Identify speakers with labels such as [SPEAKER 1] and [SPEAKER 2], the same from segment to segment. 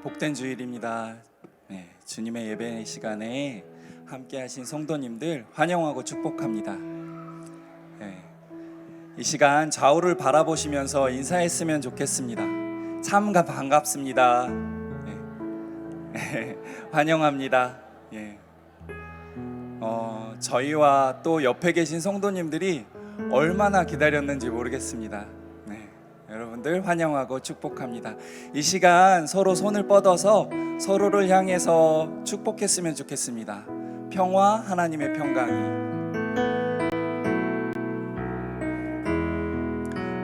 [SPEAKER 1] 복된 주일입니다. 주님의 예배 시간에 함께 하신 성도님들 환영하고 축복합니다. 이 시간 좌우를 바라보시면서 인사했으면 좋겠습니다. 참 반갑습니다. 환영합니다. 저희와 또 옆에 계신 성도님들이 얼마나 기다렸는지 모르겠습니다. 여러분들 환영하고 축복합니다. 이 시간 서로 손을 뻗어서 서로를 향해서 축복했으면 좋겠습니다. 평화, 하나님의 평강이,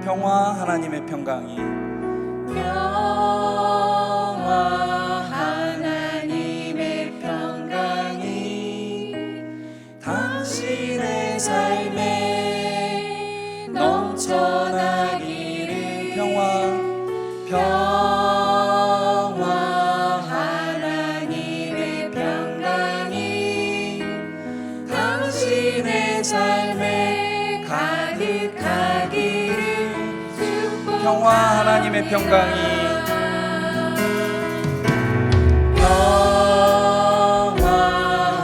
[SPEAKER 1] 평화, 하나님의 평강이,
[SPEAKER 2] 평화, 하나님의 평강이 당신의 삶에 넘쳐나기를. 평화, 하나님의 평강이 당신의 삶에 가득하기를.
[SPEAKER 1] 평화, 하나님의 평강이,
[SPEAKER 2] 평화,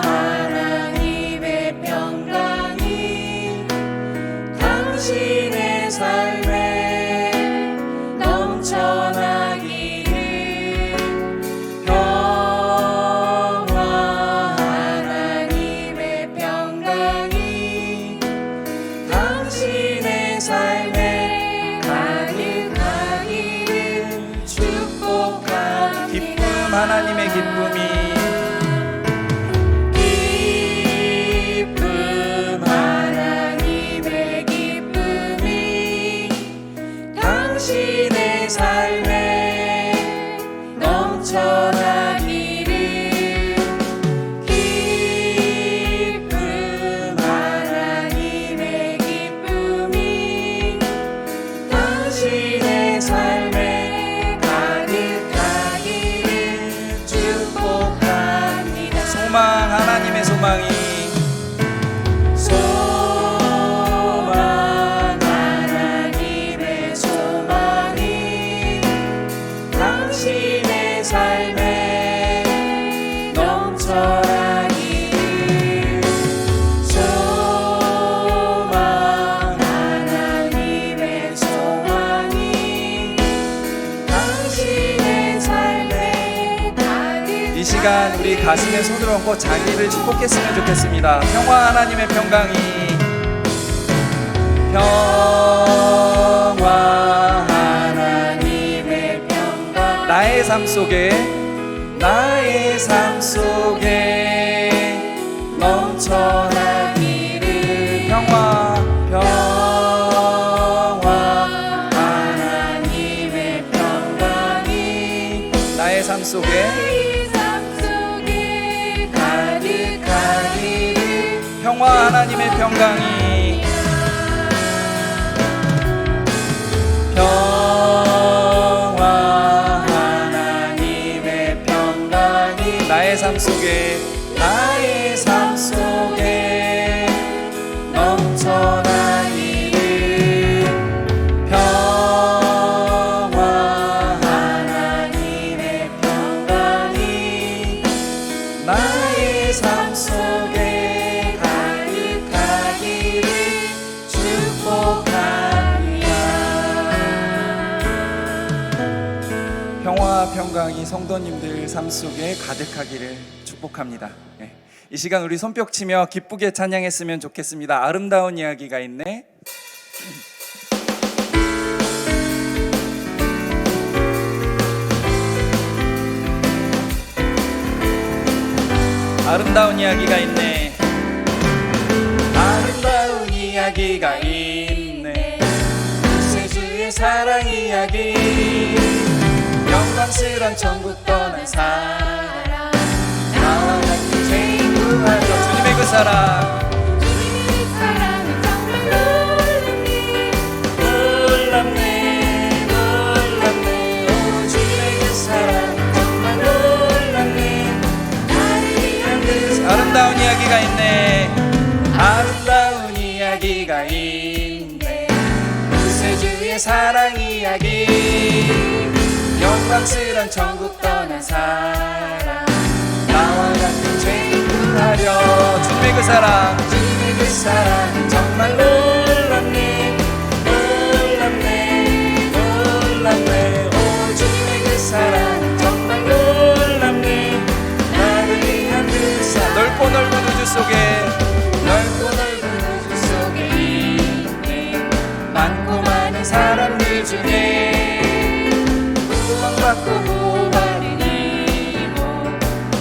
[SPEAKER 2] 하나님의 평강이 당신의 삶에 넘쳐나기를. 평화, 하나님의 평강이 당신의 삶에 가득하기를 축복합니다.
[SPEAKER 1] 기쁨, 하나님의 기쁨이,
[SPEAKER 2] 기쁨, 하나님의 기쁨이 당신의 삶에 넘쳐나기를. 기쁨, 하나님의 기쁨이 당신의 삶에 가득하기를 축복합니다.
[SPEAKER 1] 소망, 하나님의 소망이,
[SPEAKER 2] 소망, 하나님의 소망이 당신의 삶에 넘쳐나기를. 소망, 하나님의 소망이 당신의 삶에 가득하기를.
[SPEAKER 1] 이 시간 우리 가슴에 손을 얹고 자기를 축복했으면 좋겠습니다. 평화, 하나님의 평강이,
[SPEAKER 2] 평화, 하나님의 평강
[SPEAKER 1] 나의 삶 속에 넘쳐나기를. 평화,
[SPEAKER 2] 하나님의 평강이
[SPEAKER 1] 나의 삶 속에
[SPEAKER 2] 이 삶 속에 가득하기를.
[SPEAKER 1] 평화, 하나님의 평강이,
[SPEAKER 2] 평화, 하나님의 평강이
[SPEAKER 1] 나의 삶 속에
[SPEAKER 2] 넘쳐나기를. 평화, 하나님의 평강이 나의 삶 속에 가득하기를 축복합니다.
[SPEAKER 1] 평화, 평강이 성도님들 삶 속에 가득하기를 축복합니다. 이 시간 우리 손뼉 치며 기쁘게 찬양했으면 좋겠습니다. 아름다운 이야기가 있네. 아름다운 이야기가 있네.
[SPEAKER 2] 아름다운 이야기가 있네. 구세주의 사랑 이야기. 영광스런 천국 떠난 사랑. 나와 같은 죄인 구하여
[SPEAKER 1] 주님의 그 사랑,
[SPEAKER 2] 주님의 사랑은 정말 놀랍네. 놀랍네. 오, 주님의 그 사랑은 정말 놀랍네. 나를 위한 그
[SPEAKER 1] 아름다운 이야기가 있네.
[SPEAKER 2] 아름다운 이야기가 있네. 구세주의 사랑 이야기. 영광스런 천국 떠난 사랑
[SPEAKER 1] 나와 같은 죄인 구하려 주님의 그 사랑
[SPEAKER 2] 주님의 그 사랑 정말 놀랍네 놀랍네 놀랍네 오 주님의 그 사랑 정말 놀랍네 나를 위한 그 사랑
[SPEAKER 1] 넓고 넓은 우주 속에
[SPEAKER 2] 넓고 넓은 우주 속에 있네 많고 많은 사람들 중에 구원받고 구원받은 이모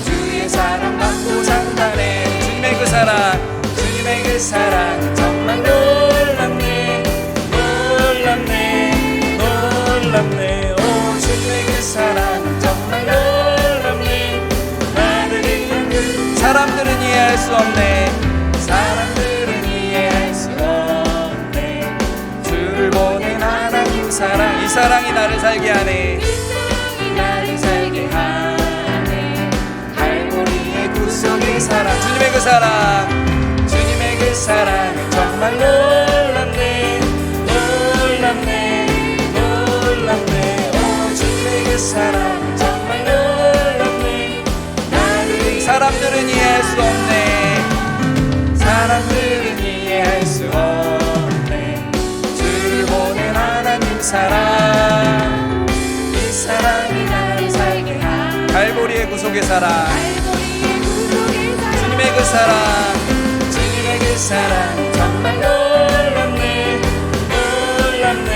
[SPEAKER 2] 주의 사랑받고 산다네
[SPEAKER 1] 주님의 그 사랑
[SPEAKER 2] 주님의 그 사랑 정말 놀랍네 놀랍네 놀랍네 오 주님의 그 사랑 정말 놀랍네 나를 위한 그
[SPEAKER 1] 사람들은 이해할 수 없네
[SPEAKER 2] 사람들은 이해할 수 없네 주를 보낸 하나님 사랑
[SPEAKER 1] 이 사랑이 나를 살게 하네
[SPEAKER 2] 이 사랑이 나를 살게 하네 갈보리의 구속의 사랑
[SPEAKER 1] 주님의 그 사랑
[SPEAKER 2] 주님의 그 사랑은 정말 놀랍네 놀랍네 놀랍네 오 주님의 그 사랑은 정말 놀랍네 나를 위해
[SPEAKER 1] 사람들은 이해할 수 없네
[SPEAKER 2] 사람들은 이해할 수 없네 주를 보낸 하나님 사랑 이 사랑이 나를 살게 하네
[SPEAKER 1] 갈보리의 구속의 사랑
[SPEAKER 2] 갈보리의 구속의 사랑
[SPEAKER 1] 주님의 그 사랑
[SPEAKER 2] 주님의 그 사랑 정말 놀랍네 놀랍네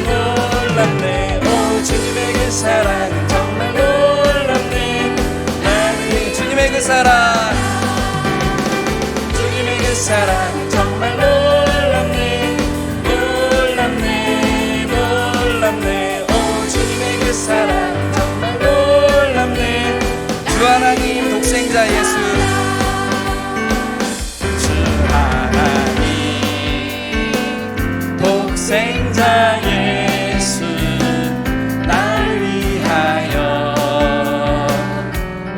[SPEAKER 2] 놀랍네 오 주님의 그 사랑은 정말 놀랍네 나를
[SPEAKER 1] 주님의 그 사랑
[SPEAKER 2] 주님의 그 사랑은 정말 놀랍네 놀랍네 놀랍네 오 주님의 그 사랑은 정말 놀랍네
[SPEAKER 1] 주 하나님 독생자 예수
[SPEAKER 2] 주 하나님 독생자 예수 날 위하여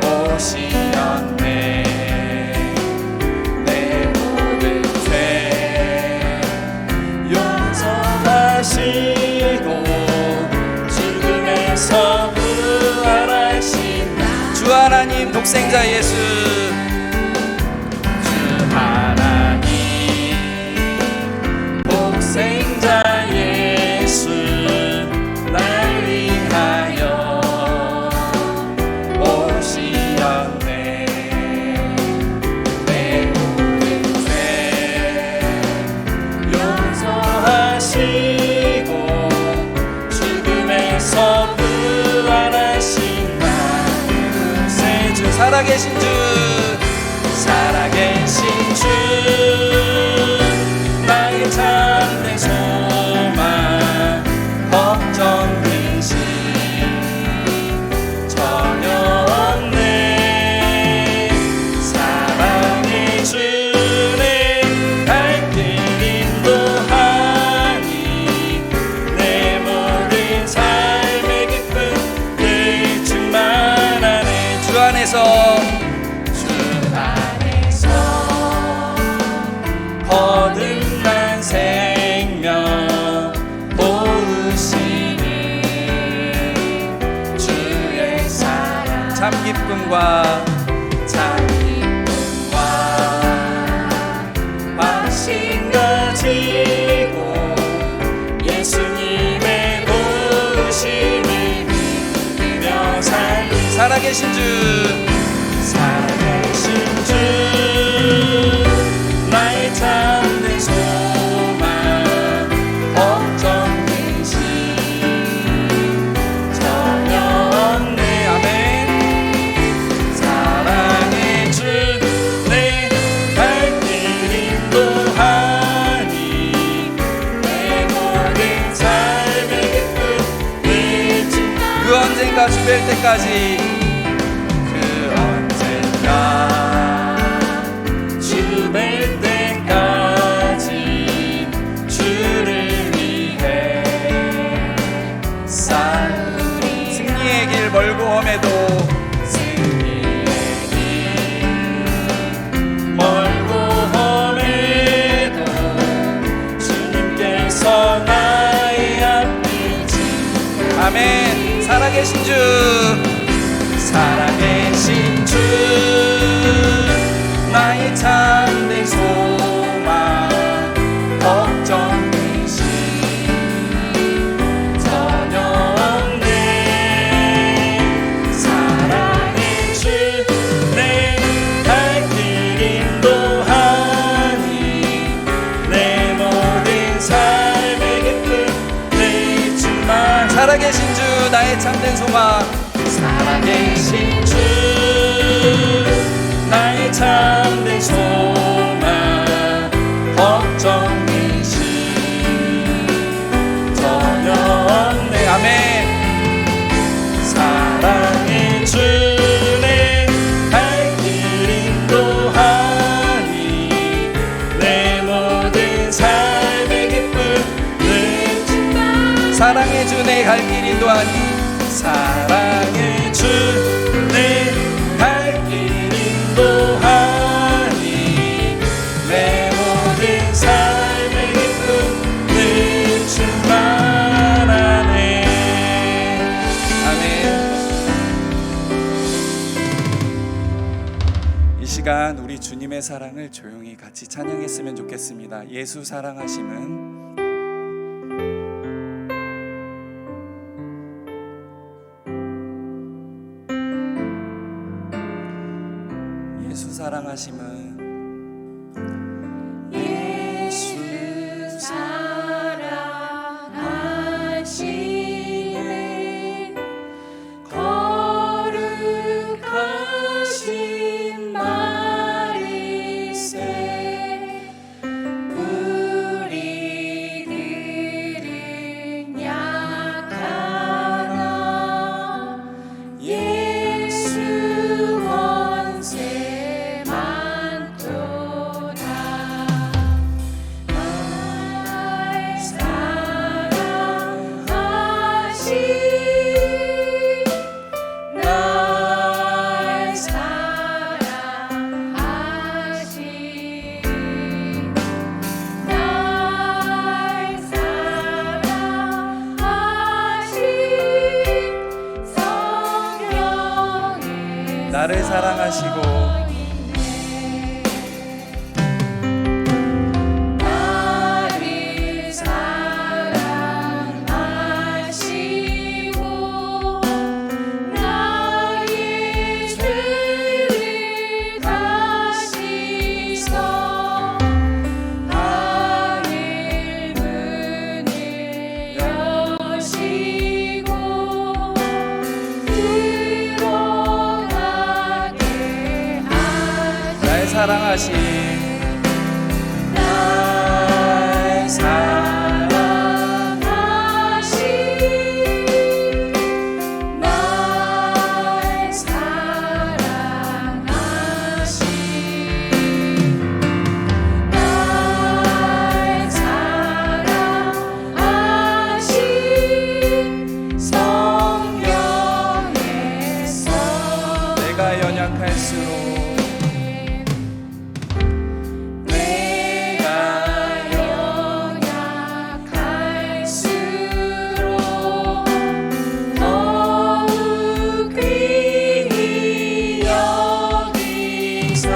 [SPEAKER 2] 오시었네 내 모든 죄 용서하시고 죽음에서 부활하신
[SPEAKER 1] 주 하나님 독생자 예수
[SPEAKER 2] 주 하나님 독생자 예수 날 위하여 오시었네 내 모든 죄 용서하시고 죽음에서 부활하신 나 구세주
[SPEAKER 1] 살아계신 주
[SPEAKER 2] 살아계신 주 나의 참된 소망 걱정 근심 전혀 없네 사랑의 주네 발길 인도하니 내 모든 삶의 기쁨 늘 충만하네
[SPEAKER 1] 주 안에서
[SPEAKER 2] 거듭난 생명 보으시니 주의 사랑
[SPEAKER 1] 참 기쁨과
[SPEAKER 2] 참 기쁨과 확신 가지고 예수님의 도우심을 믿으며 살리
[SPEAKER 1] 살아계신 주
[SPEAKER 2] 살아계신 주 나의 참된 소망 걱정 근심 전혀 없네 아멘 사랑의 주 내 발길 인도하니 내 모든 삶의 기쁨 늘 충만
[SPEAKER 1] 그 언젠가 주 뵐 때까지
[SPEAKER 2] 그 언젠가 주 뵐 때까지 주를 위해 싸우리
[SPEAKER 1] 승리의 길 멀고 험해도
[SPEAKER 2] 승리의 길 멀고 험해도 주님께서 나의 앞을 지
[SPEAKER 1] 아멘 살아계신 주 살아계신 주 나의 참된 소망 걱정 대신 전혀 없네. 사랑의 주 내 갈 길 인도하니 내 모든 삶의 기쁨 내 주만. 살아계신 주 나의 참된 소망 살아계신 주 나의 참된 소망 걱정 대신 전혀 없네. 아멘. 사랑의 주 내 갈 길 인도하니 내 모든 삶의 기쁨 내 주만. 사랑의 주 내 갈 길 인도하니 사랑의 주 내 갈 길 인도하니 내 모든 삶의 기쁨 내 주만 안에. 아멘. 이 시간 우리 주님의 사랑을 조용히 같이 찬양했으면 좋겠습니다. 예수 사랑하심은 예수 사랑하심은
[SPEAKER 2] 예수 사랑하심은 거룩하신 말일세. 우리들은 약하나 예수 권세 많도다. 날 사랑하신 날 사랑하신 날 사랑하신 성령의
[SPEAKER 1] 나를 사랑하시고
[SPEAKER 2] 나를 사랑하시고 나의 죄를 다시서 하늘 문을 여시고 들어가게 하시.
[SPEAKER 1] 날 사랑하신
[SPEAKER 2] 날 사랑하신 날 사랑하신 날 사랑하신 성령의 성.
[SPEAKER 1] 내가 연약할수록
[SPEAKER 2] 내가 연약할수록 더욱 귀히 여기사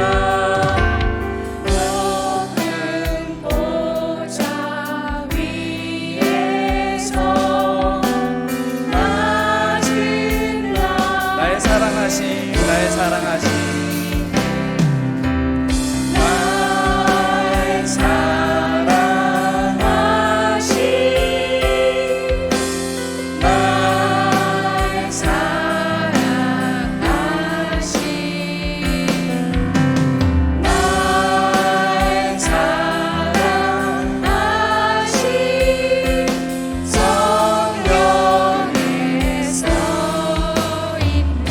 [SPEAKER 2] 높은 보좌 위에서 낮은
[SPEAKER 1] 날 사랑하신 날 사랑하신
[SPEAKER 2] 날 사랑하신 날 사랑하신 날 사랑하신 성령의 서 있네.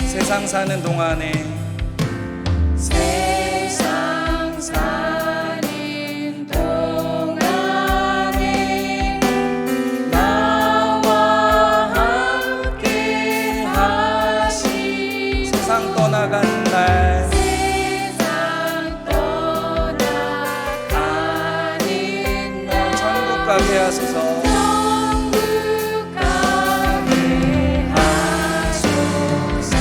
[SPEAKER 1] 세상 사는 동안에
[SPEAKER 2] 세상 사는 동안에 나와 함께 하시.
[SPEAKER 1] 세상 떠나간 날
[SPEAKER 2] 세상 떠나가는 날
[SPEAKER 1] 천국 가게 하소서.
[SPEAKER 2] 천국 가게 하소서.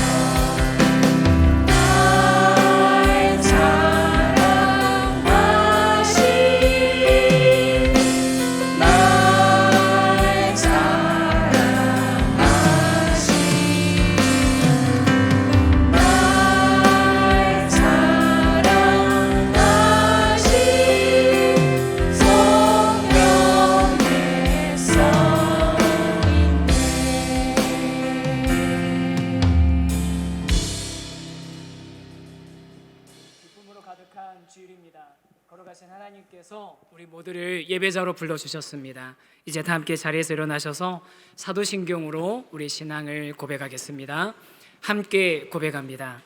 [SPEAKER 3] 거룩하신 하나님께서 우리 모두를 예배자로 불러주셨습니다. 이제 다 함께 자리에서 일어나셔서 사도신경으로 우리 신앙을 고백하겠습니다. 함께 고백합니다.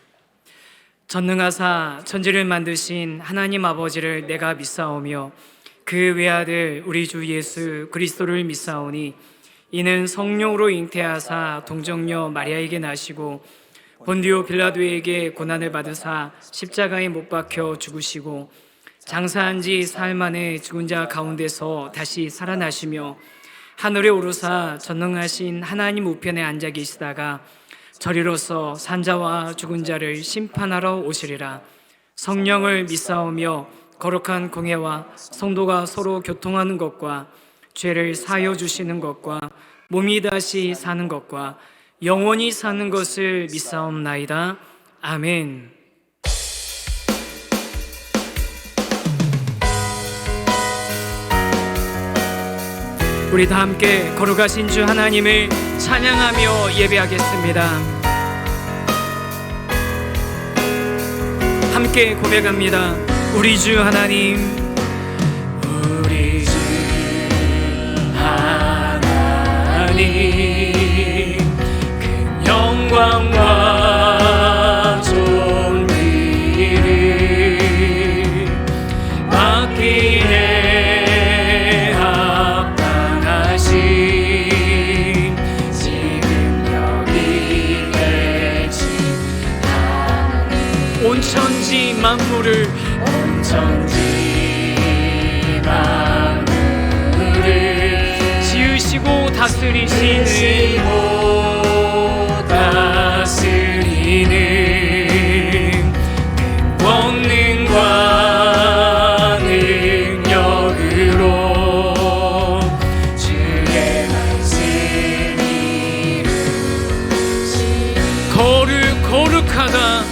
[SPEAKER 3] 전능하사 천지를 만드신 하나님 아버지를 내가 믿사오며 그 외아들 우리 주 예수 그리스도를 믿사오니 이는 성령으로 잉태하사 동정녀 마리아에게 나시고 본디오 빌라도에게 고난을 받으사 십자가에 못 박혀 죽으시고 장사한 지 사흘 만에 죽은 자 가운데서 다시 살아나시며 하늘에 오르사 전능하신 하나님 우편에 앉아 계시다가 저리로서 산자와 죽은 자를 심판하러 오시리라. 성령을 믿사오며 거룩한 공예와 성도가 서로 교통하는 것과 죄를 사하여 주시는 것과 몸이 다시 사는 것과 영원히 사는 것을 믿사옵나이다. 아멘. 우리 다 함께 거룩하신 주 하나님을 찬양하며 예배하겠습니다. 함께 고백합니다. 우리 주 하나님, 우리 주 하나님, 그 영광과 존귀를 받기에 온천지 만물을 지으시고 다스리시는 권능과 능력으로 주의 말씀이 거룩하다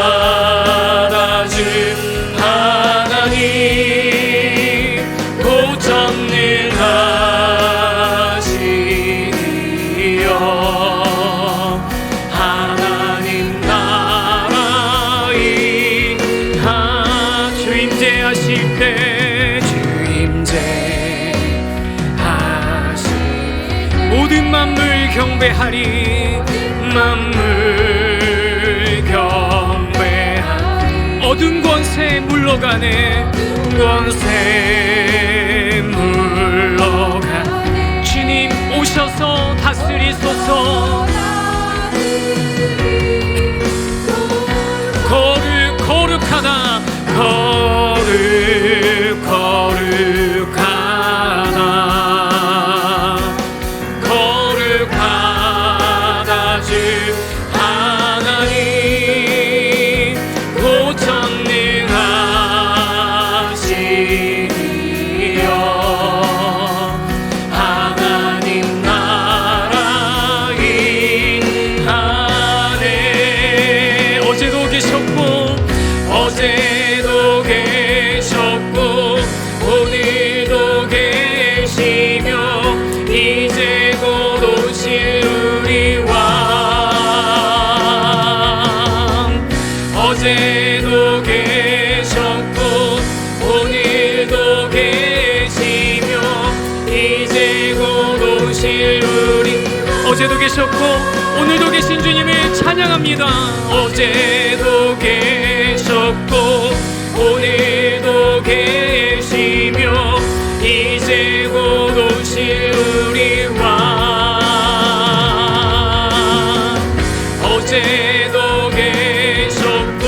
[SPEAKER 3] 거룩하다 주 하나님 곧 전능하시니여 하나님 나라의 주 임재하실 때 모든 만물 경배하리 만물 경배하리 어둠 권세 물러가네 권세 물러가 주님 오셔서 다스리소서 거룩하다 거룩하다 주 하나님 곧 전능하시니여 하나님 나라의 안에 어제도 계셨고 오늘도 계시며 이제 곧 오실 우리 왕 어제도 계셨고 오늘도 계시며 이제 곧 오실 우리 어제도 계셨고 오늘도 계신 주님을 찬양합니다. 어제도 계셨고 오늘도 계시며 이제 곧 오실 우리 왕 어제도 계셨고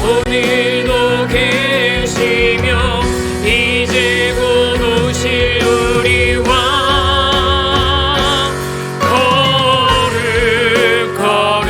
[SPEAKER 3] 오늘도 계시며 이제 곧 오실 우리 왕 거룩하다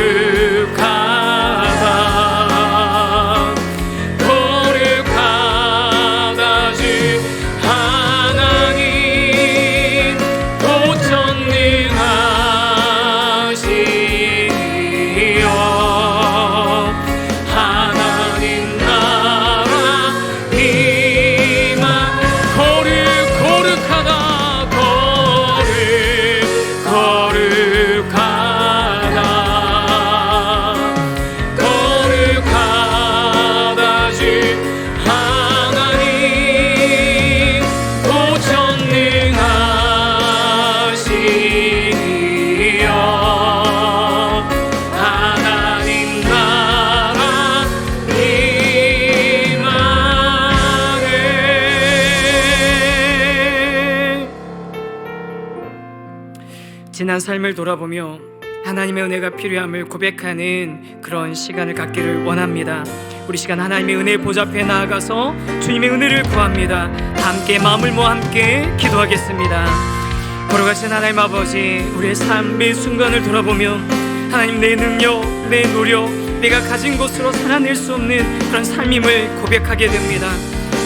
[SPEAKER 3] 지난 삶을 돌아보며 하나님의 은혜가 필요함을 고백하는 그런 시간을 갖기를 원합니다. 우리 시간 하나님의 은혜 보좌 앞에 나아가서 주님의 은혜를 구합니다. 함께 마음을 모아 함께 기도하겠습니다. 걸어가신 하나님 아버지, 우리의 삶의 순간을 돌아보며 하나님, 내 능력, 내 노력, 내가 가진 것으로 살아낼 수 없는 그런 삶임을 고백하게 됩니다.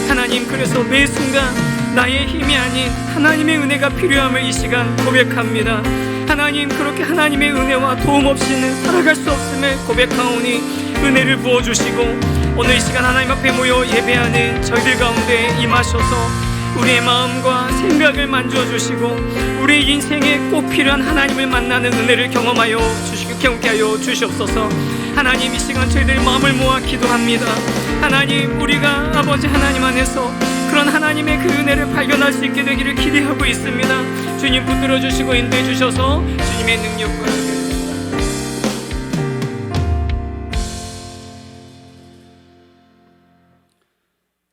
[SPEAKER 3] 하나님, 그래서 매 순간 나의 힘이 아닌 하나님의 은혜가 필요함을 이 시간 고백합니다. 하나님, 그렇게 하나님의 은혜와 도움 없이는 살아갈 수 없음을 고백하오니 은혜를 부어주시고 오늘 이 시간 하나님 앞에 모여 예배하는 저희들 가운데 임하셔서 우리의 마음과 생각을 만져주시고 우리 인생에 꼭 필요한 하나님을 만나는 은혜를 경험하여 주시고 경험케 하여 주시옵소서. 하나님, 이 시간 저희들 마음을 모아 기도합니다. 하나님, 우리가 아버지 하나님 안에서 그런 하나님의 그 은혜를 발견할 수 있게 되기를 기대하고 있습니다. 주님 붙들어 주시고 인도해 주셔서 주님의 능력과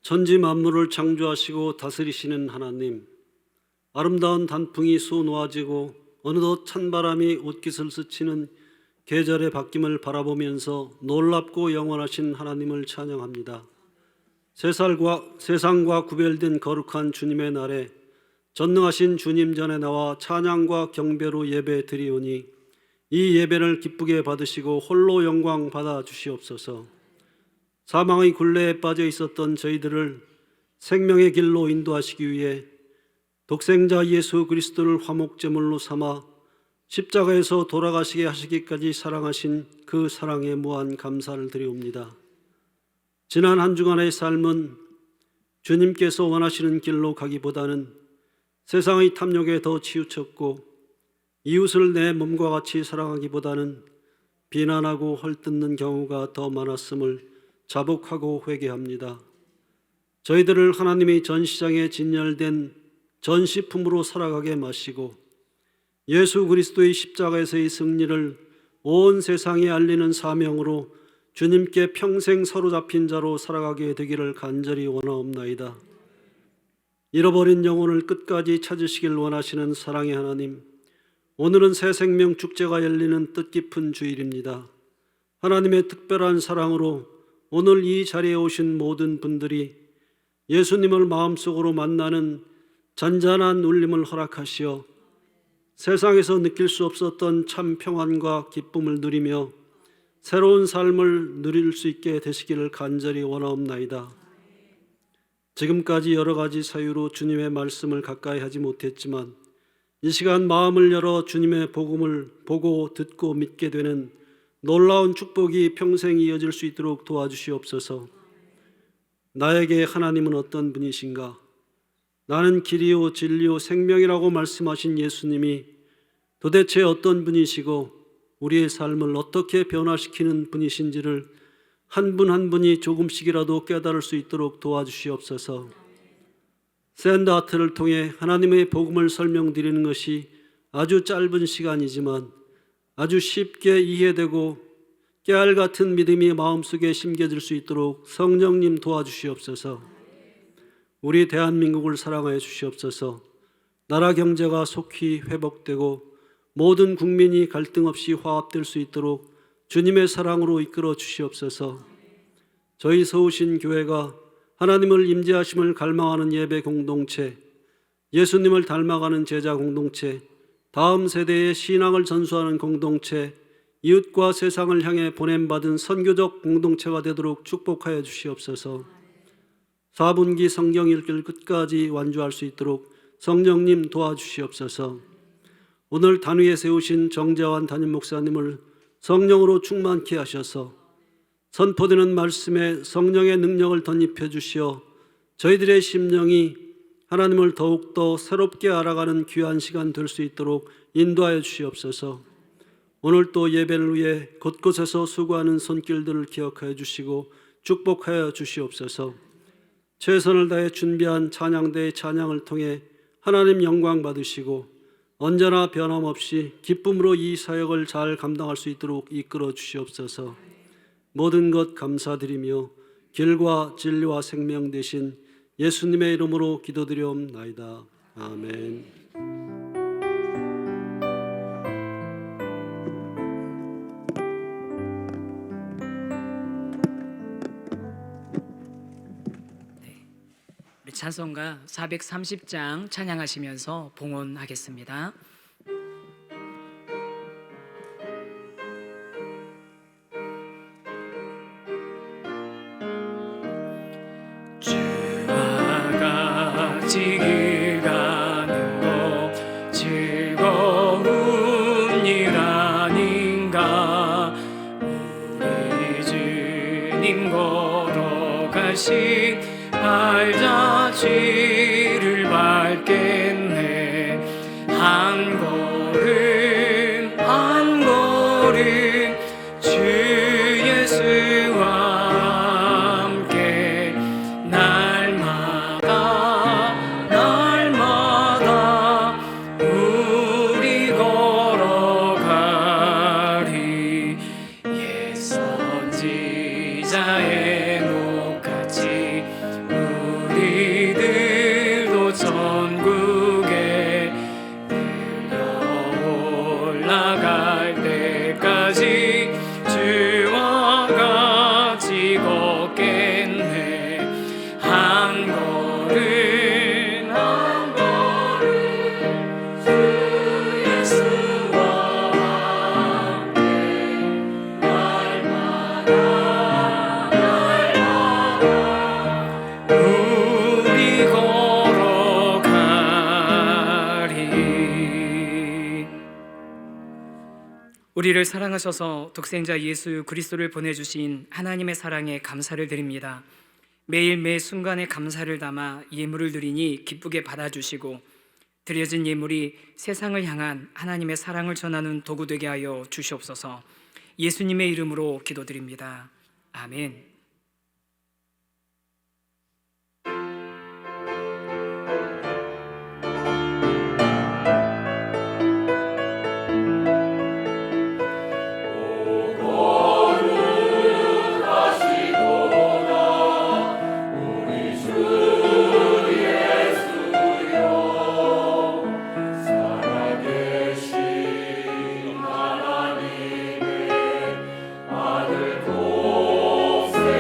[SPEAKER 4] 천지 만물을 창조하시고 다스리시는 하나님, 아름다운 단풍이 쏘놓아지고 어느덧 찬바람이 옷깃을 스치는 계절의 바뀜을 바라보면서 놀랍고 영원하신 하나님을 찬양합니다. 세상과 구별된 거룩한 주님의 날에 전능하신 주님 전에 나와 찬양과 경배로 예배 드리오니 이 예배를 기쁘게 받으시고 홀로 영광 받아 주시옵소서. 사망의 굴레에 빠져 있었던 저희들을 생명의 길로 인도하시기 위해 독생자 예수 그리스도를 화목제물로 삼아 십자가에서 돌아가시게 하시기까지 사랑하신 그 사랑에 무한 감사를 드리옵니다. 지난 한 주간의 삶은 주님께서 원하시는 길로 가기보다는 세상의 탐욕에 더 치우쳤고 이웃을 내 몸과 같이 사랑하기보다는 비난하고 헐뜯는 경우가 더 많았음을 자복하고 회개합니다. 저희들을 하나님의 전시장에 진열된 전시품으로 살아가게 마시고 예수 그리스도의 십자가에서의 승리를 온 세상에 알리는 사명으로 주님께 평생 사로잡힌 자로 살아가게 되기를 간절히 원하옵나이다. 잃어버린 영혼을 끝까지 찾으시길 원하시는 사랑의 하나님, 오늘은 새 생명 축제가 열리는 뜻깊은 주일입니다. 하나님의 특별한 사랑으로 오늘 이 자리에 오신 모든 분들이 예수님을 마음속으로 만나는 잔잔한 울림을 허락하시어 세상에서 느낄 수 없었던 참 평안과 기쁨을 누리며 새로운 삶을 누릴 수 있게 되시기를 간절히 원하옵나이다. 지금까지 여러 가지 사유로 주님의 말씀을 가까이 하지 못했지만 이 시간 마음을 열어 주님의 복음을 보고 듣고 믿게 되는 놀라운 축복이 평생 이어질 수 있도록 도와주시옵소서. 나에게 하나님은 어떤 분이신가? 나는 길이요 진리요 생명이라고 말씀하신 예수님이 도대체 어떤 분이시고 우리의 삶을 어떻게 변화시키는 분이신지를 한 분 한 분이 조금씩이라도 깨달을 수 있도록 도와주시옵소서. 샌드아트를 통해 하나님의 복음을 설명드리는 것이 아주 짧은 시간이지만 아주 쉽게 이해되고 깨알 같은 믿음이 마음속에 심겨질 수 있도록 성령님 도와주시옵소서. 우리 대한민국을 사랑하여 주시옵소서. 나라 경제가 속히 회복되고 모든 국민이 갈등 없이 화합될 수 있도록 주님의 사랑으로 이끌어 주시옵소서. 저희 서우신 교회가 하나님을 임재하심을 갈망하는 예배 공동체, 예수님을 닮아가는 제자 공동체, 다음 세대의 신앙을 전수하는 공동체, 이웃과 세상을 향해 보냄받은 선교적 공동체가 되도록 축복하여 주시옵소서. 4분기 성경 읽기를 끝까지 완주할 수 있도록 성령님 도와주시옵소서. 오늘 단위에 세우신 정재환 담임 목사님을 성령으로 충만케 하셔서 선포되는 말씀에 성령의 능력을 덧입혀 주시어 저희들의 심령이 하나님을 더욱더 새롭게 알아가는 귀한 시간 될 수 있도록 인도하여 주시옵소서. 오늘 또 예배를 위해 곳곳에서 수고하는 손길들을 기억하여 주시고 축복하여 주시옵소서. 최선을 다해 준비한 찬양대의 찬양을 통해 하나님 영광 받으시고 언제나 변함없이 기쁨으로 이 사역을 잘 감당할 수 있도록 이끌어 주시옵소서. 모든 것 감사드리며 길과 진리와 생명 되신 예수님의 이름으로 기도드리옵나이다. 아멘.
[SPEAKER 3] 찬송가 430장 찬양하시면서 봉헌하겠습니다. 주와 같이 길 가는 것 즐거운 일 아닌가. 우리 주님 걸어가신 발자취를 밟겠네. 한 걸음 한 걸음 주 예수와 함께 날마다 날마다 우리 걸어가리. 옛 선지자의 녹같이 우리들도 전국에 들려 올라갈 때까지 주와 같이 걷겠네. 한 걸음 한 걸음 주 예수와 함께 날마다 날마다 우리 걸어가리. 우리를 사랑하셔서 독생자 예수 그리스도를 보내주신 하나님의 사랑에 감사를 드립니다. 매일 매 순간에 감사를 담아 예물을 드리니 기쁘게 받아주시고 드려진 예물이 세상을 향한 하나님의 사랑을 전하는 도구 되게 하여 주시옵소서. 예수님의 이름으로 기도드립니다. 아멘.
[SPEAKER 2] 아들 독생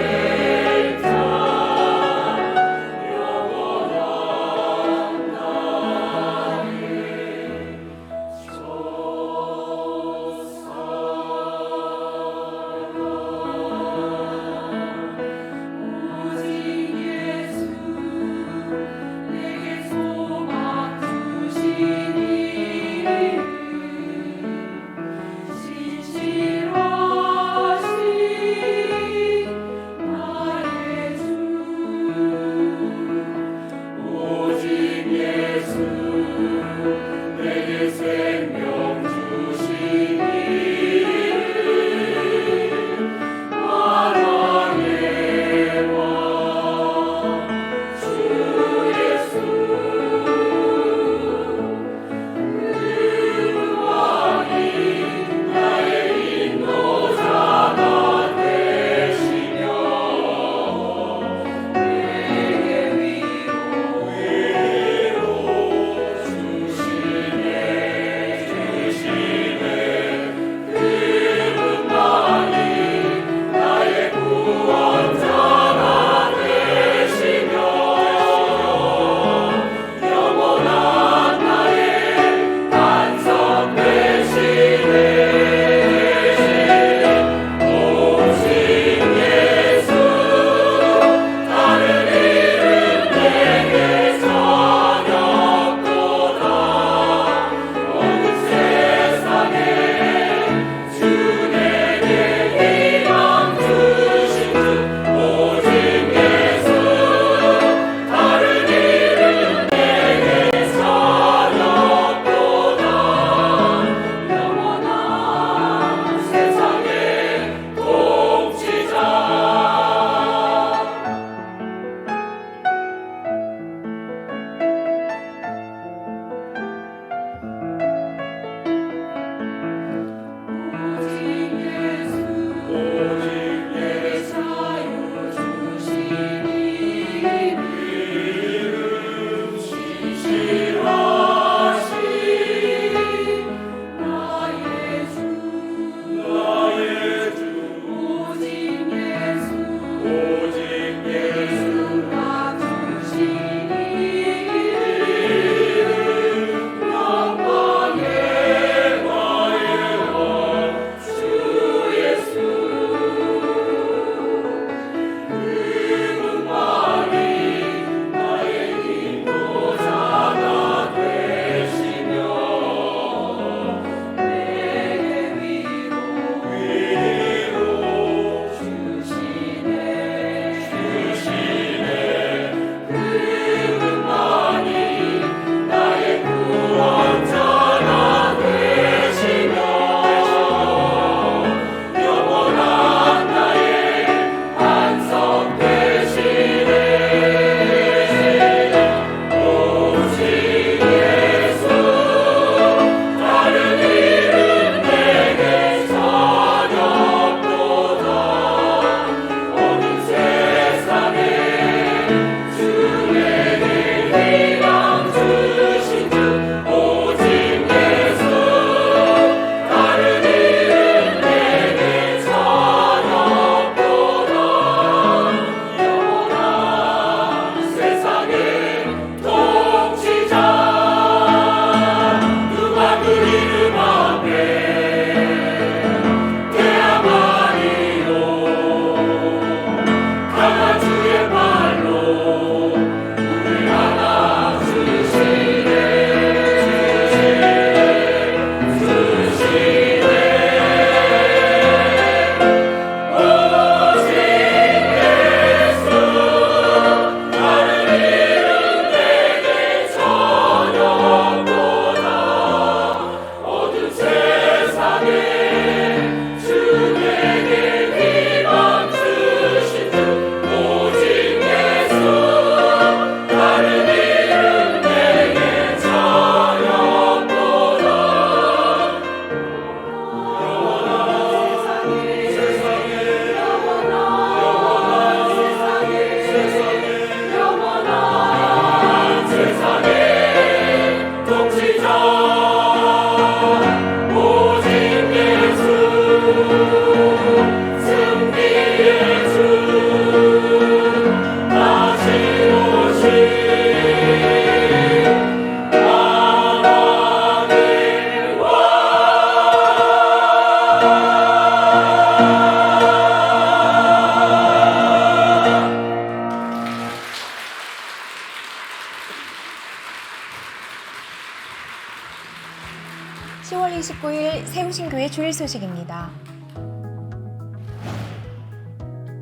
[SPEAKER 5] 10월 29일 세우신교회 주일 소식입니다.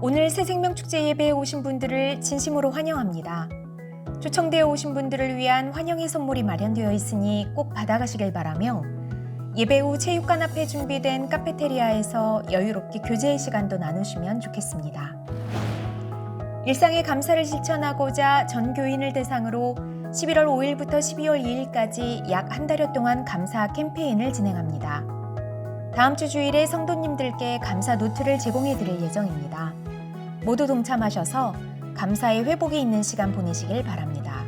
[SPEAKER 5] 오늘 새생명축제 예배에 오신 분들을 진심으로 환영합니다. 초청되어 오신 분들을 위한 환영의 선물이 마련되어 있으니 꼭 받아가시길 바라며 예배 후 체육관 앞에 준비된 카페테리아에서 여유롭게 교제의 시간도 나누시면 좋겠습니다. 일상의 감사를 실천하고자 전 교인을 대상으로 11월 5일부터 12월 2일까지 약 한 달여 동안 감사 캠페인을 진행합니다. 다음 주 주일에 성도님들께 감사 노트를 제공해 드릴 예정입니다. 모두 동참하셔서 감사의 회복이 있는 시간 보내시길 바랍니다.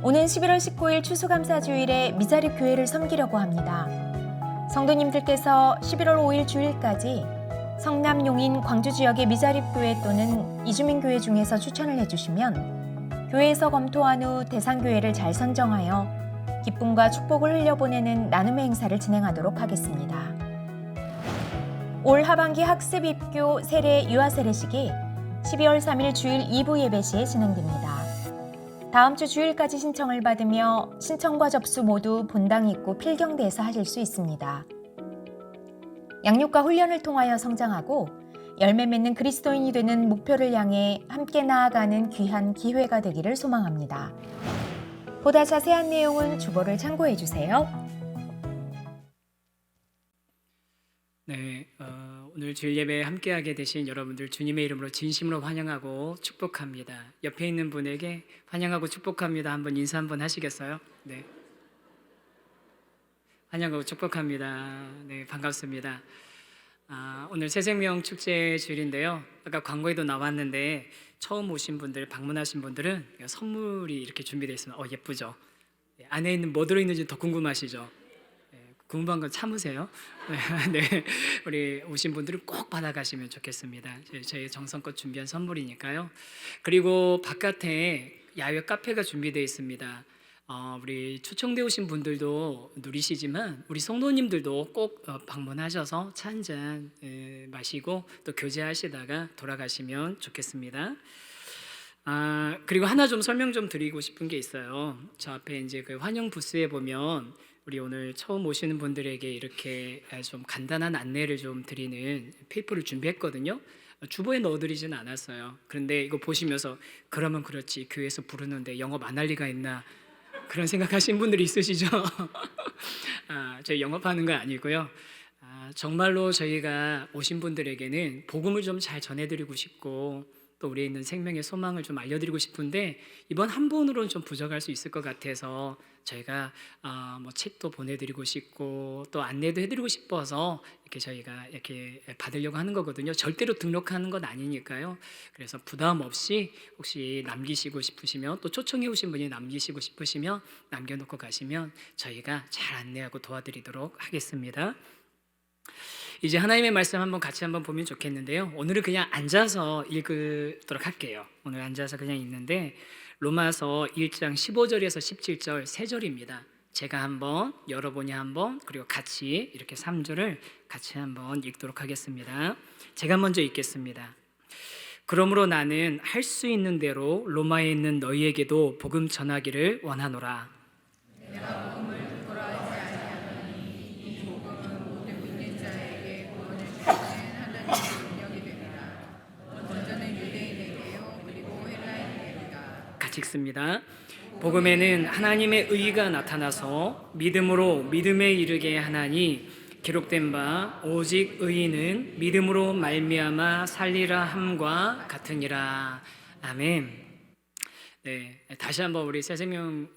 [SPEAKER 5] 오는 11월 19일 추수감사주일에 미자립 교회를 섬기려고 합니다. 성도님들께서 11월 5일 주일까지 성남, 용인, 광주 지역의 미자립 교회 또는 이주민 교회 중에서 추천을 해주시면 교회에서 검토한 후 대상 교회를 잘 선정하여 기쁨과 축복을 흘려보내는 나눔의 행사를 진행하도록 하겠습니다. 올 하반기 학습 입교 세례 유아 세례식이 12월 3일 주일 2부 예배 시에 진행됩니다. 다음 주 주일까지 신청을 받으며 신청과 접수 모두 본당 입구 필경대에서 하실 수 있습니다. 양육과 훈련을 통하여 성장하고 열매 맺는 그리스도인이 되는 목표를 향해 함께 나아가는 귀한 기회가 되기를 소망합니다. 보다 자세한 내용은 주보를 참고해 주세요.
[SPEAKER 3] 네, 오늘 주일 예배에 함께하게 되신 여러분들 주님의 이름으로 진심으로 환영하고 축복합니다. 옆에 있는 분에게 환영하고 축복합니다. 한번 인사 한번 하시겠어요? 네, 환영하고 축복합니다. 네, 반갑습니다. 오늘 새생명 축제 주일인데요. 아까 광고에도 나왔는데 처음 오신 분들, 방문하신 분들은 선물이 이렇게 준비되어 있습니다. 예쁘죠? 안에 있는 뭐 들어있는지 더 궁금하시죠? 궁금한 건 참으세요. 네, 우리 오신 분들은 꼭 받아가시면 좋겠습니다. 저희 정성껏 준비한 선물이니까요. 그리고 바깥에 야외 카페가 준비되어 있습니다. 우리 초청되어 오신 분들도 누리시지만 우리 성도님들도 꼭 방문하셔서 차 한잔 마시고 또 교제하시다가 돌아가시면 좋겠습니다. 그리고 하나 좀 설명 좀 드리고 싶은 게 있어요. 저 앞에 이제 그 환영 부스에 보면 우리 오늘 처음 오시는 분들에게 이렇게 좀 간단한 안내를 좀 드리는 페이퍼를 준비했거든요. 주보에 넣어드리진 않았어요. 그런데 이거 보시면서 그러면 그렇지 교회에서 부르는데 영업 안 할 리가 있나 그런 생각하신 분들이 있으시죠? 저희 영업하는 거 아니고요. 정말로 저희가 오신 분들에게는 복음을 좀 잘 전해드리고 싶고 또 우리에 있는 생명의 소망을 좀 알려드리고 싶은데 이번 한 번으로는 좀 부족할 수 있을 것 같아서 저희가 뭐 책도 보내드리고 싶고 또 안내도 해드리고 싶어서 이렇게 저희가 이렇게 받으려고 하는 거거든요. 절대로 등록하는 건 아니니까요. 그래서 부담 없이 혹시 남기시고 싶으시면 또 초청해 오신 분이 남기시고 싶으시면 남겨놓고 가시면 저희가 잘 안내하고 도와드리도록 하겠습니다. 이제 하나님의 말씀 한번 같이 한번 보면 좋겠는데요. 오늘은 그냥 앉아서 읽도록 할게요. 오늘 앉아서 그냥 읽는데 로마서 1장 15절에서 17절 3절입니다. 제가 한번 여러분이 한번 그리고 같이 이렇게 3절을 같이 한번 읽도록 하겠습니다. 제가 먼저 읽겠습니다. 그러므로 나는 할 수 있는 대로 로마에 있는 너희에게도 복음 전하기를 원하노라. 내가 복음을 듣고라 하지 아니하노니 이 복음은 모든 믿는 자에게 구원을 주시는 하나님의 능력이 되리라. 먼저는 유대인에게요 그리고 헬라인에게리라. 같이 읽습니다. 복음에는 하나님의 의가 나타나서 믿음으로 믿음에 이르게 하나니 기록된 바 오직 의인은 믿음으로 말미암아 살리라 함과 같으니라. 아멘. 네, 다시 한번 우리 새생명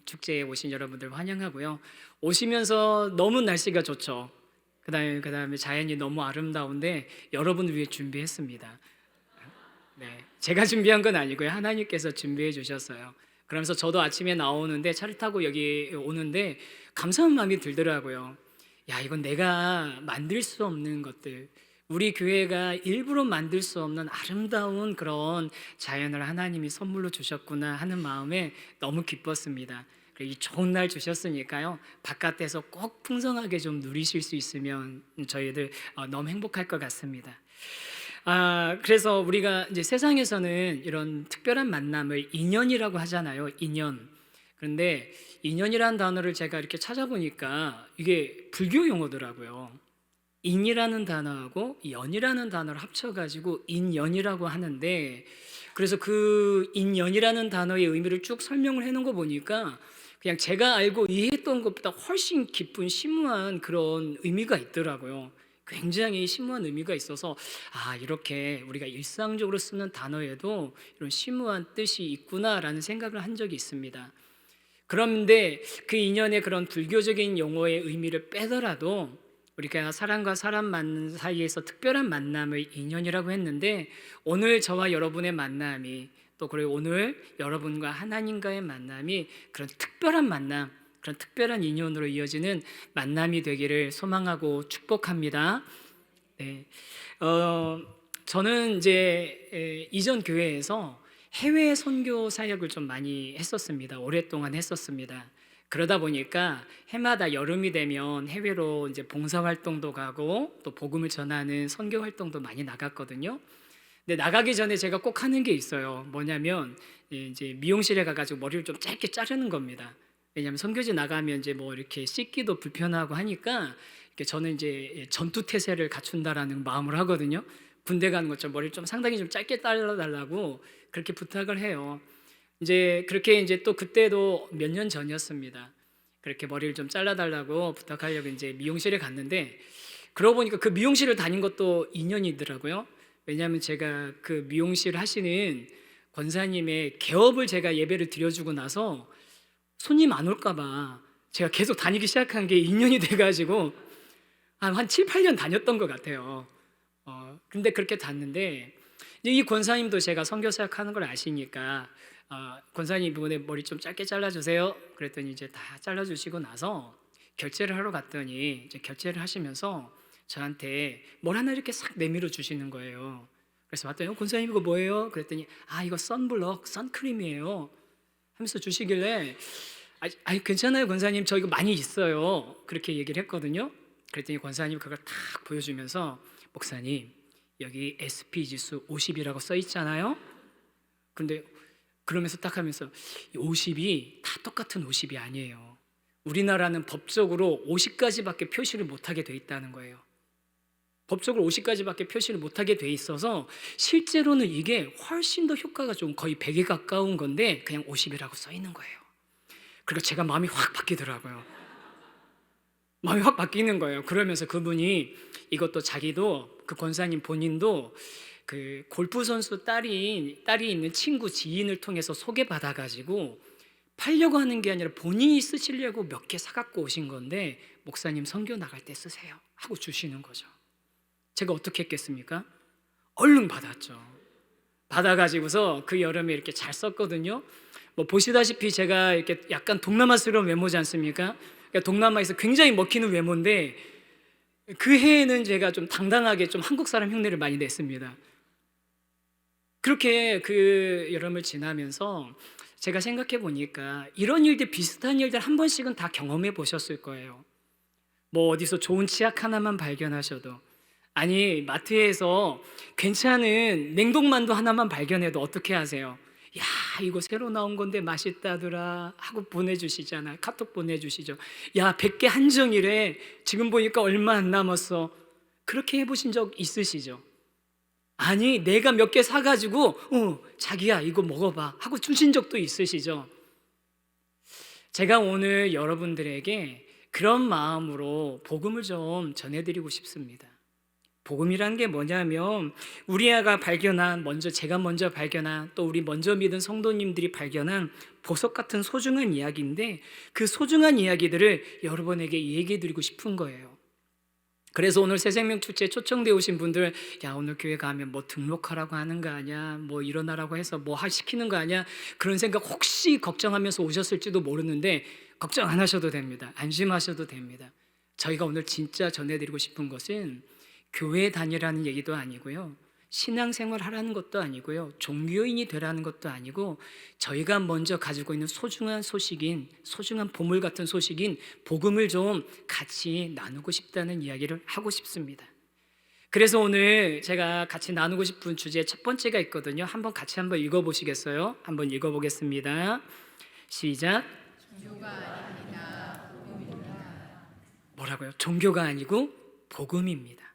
[SPEAKER 3] 축제에 오신 여러분들 환영하고요. 오시면서 너무 날씨가 좋죠. 그다음에 자연이 너무 아름다운데 여러분을 위해 준비했습니다. 네, 제가 준비한 건 아니고요. 하나님께서 준비해 주셨어요. 그러면서 저도 아침에 나오는데 차를 타고 여기 오는데 감사한 마음이 들더라고요. 야, 이건 내가 만들 수 없는 것들, 우리 교회가 일부러 만들 수 없는 아름다운 그런 자연을 하나님이 선물로 주셨구나 하는 마음에 너무 기뻤습니다. 이 좋은 날 주셨으니까요. 바깥에서 꼭 풍성하게 좀 누리실 수 있으면 저희들 너무 행복할 것 같습니다. 그래서 우리가 이제 세상에서는 이런 특별한 만남을 인연이라고 하잖아요. 인연. 그런데 인연이라는 단어를 제가 이렇게 찾아보니까 이게 불교 용어더라고요. 인이라는 단어하고 연이라는 단어를 합쳐가지고 인연이라고 하는데, 그래서 그 인연이라는 단어의 의미를 쭉 설명을 해놓은 거 보니까 그냥 제가 알고 이해했던 것보다 훨씬 깊은 심오한 그런 의미가 있더라고요. 굉장히 심오한 의미가 있어서 이렇게 우리가 일상적으로 쓰는 단어에도 이런 심오한 뜻이 있구나라는 생각을 한 적이 있습니다. 그런데 그 인연의 그런 불교적인 용어의 의미를 빼더라도 우리가 사람과 사람 사이에서 특별한 만남을 인연이라고 했는데, 오늘 저와 여러분의 만남이, 또 그리고 오늘 여러분과 하나님과의 만남이 그런 특별한 만남, 그런 특별한 인연으로 이어지는 만남이 되기를 소망하고 축복합니다. 네. 저는 이제 이전 교회에서 해외 선교 사역을 좀 많이 했었습니다. 오랫동안 했었습니다. 그러다 보니까 해마다 여름이 되면 해외로 이제 봉사 활동도 가고 또 복음을 전하는 선교 활동도 많이 나갔거든요. 근데 나가기 전에 제가 꼭 하는 게 있어요. 뭐냐면 이제 미용실에 가가지고 머리를 좀 짧게 자르는 겁니다. 왜냐하면 선교지 나가면 이제 뭐 이렇게 씻기도 불편하고 하니까 저는 이제 전투 태세를 갖춘다라는 마음을 하거든요. 군대 가는 것처럼 머리를 좀 상당히 좀 짧게 잘라달라고 그렇게 부탁을 해요. 이제 그렇게 이제 또 그때도 몇 년 전이었습니다. 그렇게 머리를 좀 잘라달라고 부탁하려고 이제 미용실에 갔는데, 그러고 보니까 그 미용실을 다닌 것도 인연이더라고요. 왜냐하면 제가 그 미용실 하시는 권사님의 개업을 제가 예배를 드려주고 나서 손님 안 올까봐 제가 계속 다니기 시작한 게 인연이 돼가지고 한 7, 8년 다녔던 것 같아요. 근데 그렇게 갔는데 이 권사님도 제가 선교사역 하는 걸 아시니까 권사님 이번에 머리 좀 짧게 잘라주세요. 그랬더니 이제 다 잘라주시고 나서 결제를 하러 갔더니 이제 결제를 하시면서 저한테 뭘 하나 이렇게 싹 내밀어 주시는 거예요. 그래서 봤더니 권사님 이거 뭐예요? 그랬더니 이거 선블럭, 선크림이에요 하면서 주시길래 괜찮아요 권사님, 저 이거 많이 있어요, 그렇게 얘기를 했거든요. 그랬더니 권사님 그걸 딱 보여주면서 목사님 여기 SP 지수 50이라고 써 있잖아요. 근데 그러면서 딱 하면서 50이 다 똑같은 50이 아니에요. 우리나라는 법적으로 50까지밖에 표시를 못하게 돼 있다는 거예요. 법적으로 50까지밖에 표시를 못하게 돼 있어서 실제로는 이게 훨씬 더 효과가 좀 거의 100에 가까운 건데 그냥 50이라고 써 있는 거예요. 그리고 제가 마음이 확 바뀌더라고요. 마음이 확 바뀌는 거예요. 그러면서 그분이 이것도 자기도 그 권사님 본인도 그 골프 선수 딸이 있는 친구 지인을 통해서 소개받아가지고 팔려고 하는 게 아니라 본인이 쓰시려고 몇 개 사갖고 오신 건데 목사님 선교 나갈 때 쓰세요 하고 주시는 거죠. 제가 어떻게 했겠습니까? 얼른 받았죠. 받아가지고서 그 여름에 이렇게 잘 썼거든요. 뭐 보시다시피 제가 이렇게 약간 동남아스러운 외모지 않습니까? 그러니까 동남아에서 굉장히 먹히는 외모인데 그 해에는 제가 좀 당당하게 좀 한국 사람 흉내를 많이 냈습니다. 그렇게 그 여름을 지나면서 제가 생각해 보니까 이런 일들, 비슷한 일들 한 번씩은 다 경험해 보셨을 거예요. 뭐 어디서 좋은 치약 하나만 발견하셔도, 아니 마트에서 괜찮은 냉동만두 하나만 발견해도 어떻게 하세요? 야 이거 새로 나온 건데 맛있다더라 하고 보내주시잖아요. 카톡 보내주시죠. 야 100개 한정이래, 지금 보니까 얼마 안 남았어. 그렇게 해보신 적 있으시죠? 아니 내가 몇 개 사가지고 자기야 이거 먹어봐 하고 주신 적도 있으시죠? 제가 오늘 여러분들에게 그런 마음으로 복음을 좀 전해드리고 싶습니다. 복음이라는 게 뭐냐면 우리가 발견한, 제가 먼저 발견한, 또 우리 먼저 믿은 성도님들이 발견한 보석 같은 소중한 이야기인데 그 소중한 이야기들을 여러분에게 얘기해 드리고 싶은 거예요. 그래서 오늘 새생명 축제에 초청되어 오신 분들, 야 오늘 교회 가면 뭐 등록하라고 하는 거 아니야, 뭐 일어나라고 해서 뭐 시키는 거 아니야, 그런 생각 혹시 걱정하면서 오셨을지도 모르는데 걱정 안 하셔도 됩니다. 안심하셔도 됩니다. 저희가 오늘 진짜 전해드리고 싶은 것은 교회 다니라는 얘기도 아니고요, 신앙생활 하라는 것도 아니고요, 종교인이 되라는 것도 아니고, 저희가 먼저 가지고 있는 소중한 소식인, 소중한 보물 같은 소식인 복음을 좀 같이 나누고 싶다는 이야기를 하고 싶습니다. 그래서 오늘 제가 같이 나누고 싶은 주제 첫 번째가 있거든요. 같이 한번 읽어보시겠어요? 한번 읽어보겠습니다. 시작. 뭐라고요? 종교가 아니고 복음입니다.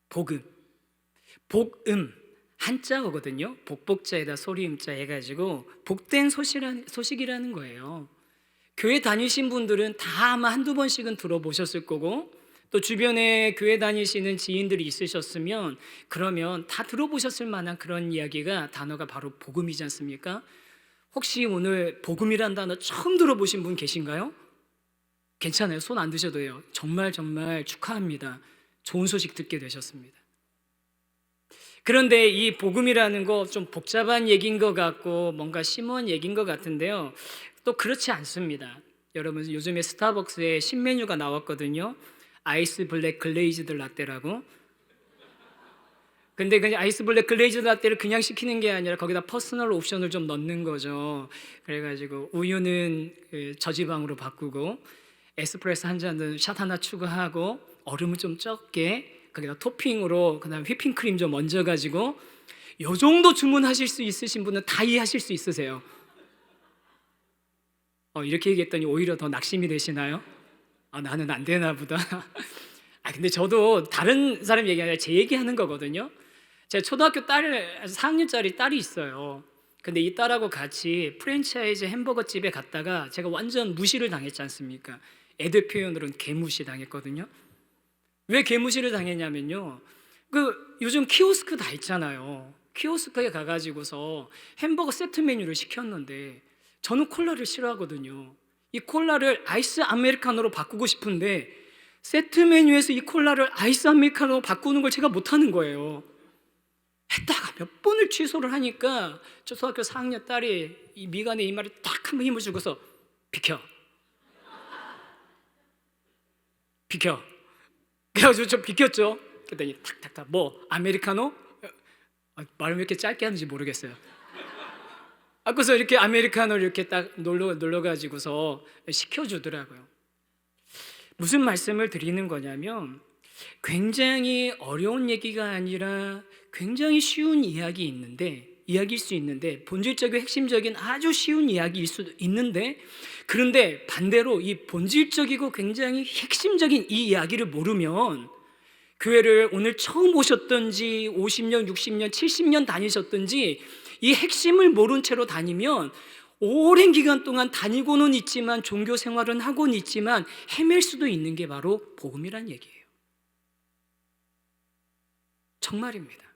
[SPEAKER 3] 복음. 복음. 한자어거든요. 복복자에다 소리음자 해가지고 복된 소식이라는 거예요. 교회 다니신 분들은 다 아마 한두 번씩은 들어보셨을 거고, 또 주변에 교회 다니시는 지인들이 있으셨으면 그러면 다 들어보셨을 만한 그런 이야기가, 단어가 바로 복음이지 않습니까? 혹시 오늘 복음이란 단어 처음 들어보신 분 계신가요? 괜찮아요. 손 안 드셔도 돼요. 정말 축하합니다. 좋은 소식 듣게 되셨습니다. 그런데 이 복음이라는 거 좀 복잡한 얘기인 것 같고 뭔가 심오한 얘기인 것 같은데요, 또 그렇지 않습니다. 여러분, 요즘에 스타벅스에 신메뉴가 나왔거든요. 아이스 블랙 글레이즈드 라떼라고. 근데 그냥 아이스 블랙 글레이즈드 라떼를 그냥 시키는 게 아니라 거기다 퍼스널 옵션을 좀 넣는 거죠. 그래가지고 우유는 저지방으로 바꾸고, 에스프레소 한 잔은 샷 하나 추가하고, 얼음을 좀 적게, 거기다 토핑으로 그다음 휘핑크림 좀 얹어가지고, 요 정도 주문하실 수 있으신 분은 다 이해하실 수 있으세요? 이렇게 얘기했더니 오히려 더 낙심이 되시나요? 나는 안 되나 보다. 근데 저도 다른 사람 얘기 아니라 제 얘기하는 거거든요. 제가 초등학교 4학년짜리 딸이 있어요. 근데 이 딸하고 같이 프랜차이즈 햄버거 집에 갔다가 제가 완전 무시를 당했지 않습니까? 애들 표현으로는 개무시 당했거든요. 왜 개무시를 당했냐면요, 요즘 키오스크 다 있잖아요. 키오스크에 가가지고서 햄버거 세트 메뉴를 시켰는데, 저는 콜라를 싫어하거든요. 이 콜라를 아이스 아메리카노로 바꾸고 싶은데 세트 메뉴에서 이 콜라를 아이스 아메리카노로 바꾸는 걸 제가 못하는 거예요. 했다가 몇 번을 취소를 하니까 저 초등학교 4학년 딸이 이 미간에 이마를 딱 한번 힘을 주고서 비켜. 그래가지고 저 비켰죠. 그랬더니 탁탁탁, 뭐 아메리카노? 말을 왜 이렇게 짧게 하는지 모르겠어요. 그래서 이렇게 아메리카노를 이렇게 딱 눌러가지고서 시켜주더라고요. 무슨 말씀을 드리는 거냐면, 굉장히 어려운 얘기가 아니라 굉장히 쉬운 이야기일 수 있는데, 본질적이고 핵심적인 아주 쉬운 이야기일 수도 있는데, 그런데 반대로 이 본질적이고 굉장히 핵심적인 이 이야기를 모르면, 교회를 오늘 처음 오셨든지 50년, 60년, 70년 다니셨든지 이 핵심을 모른 채로 다니면 오랜 기간 동안 다니고는 있지만, 종교 생활은 하고는 있지만 헤맬 수도 있는 게 바로 복음이란 얘기예요. 정말입니다.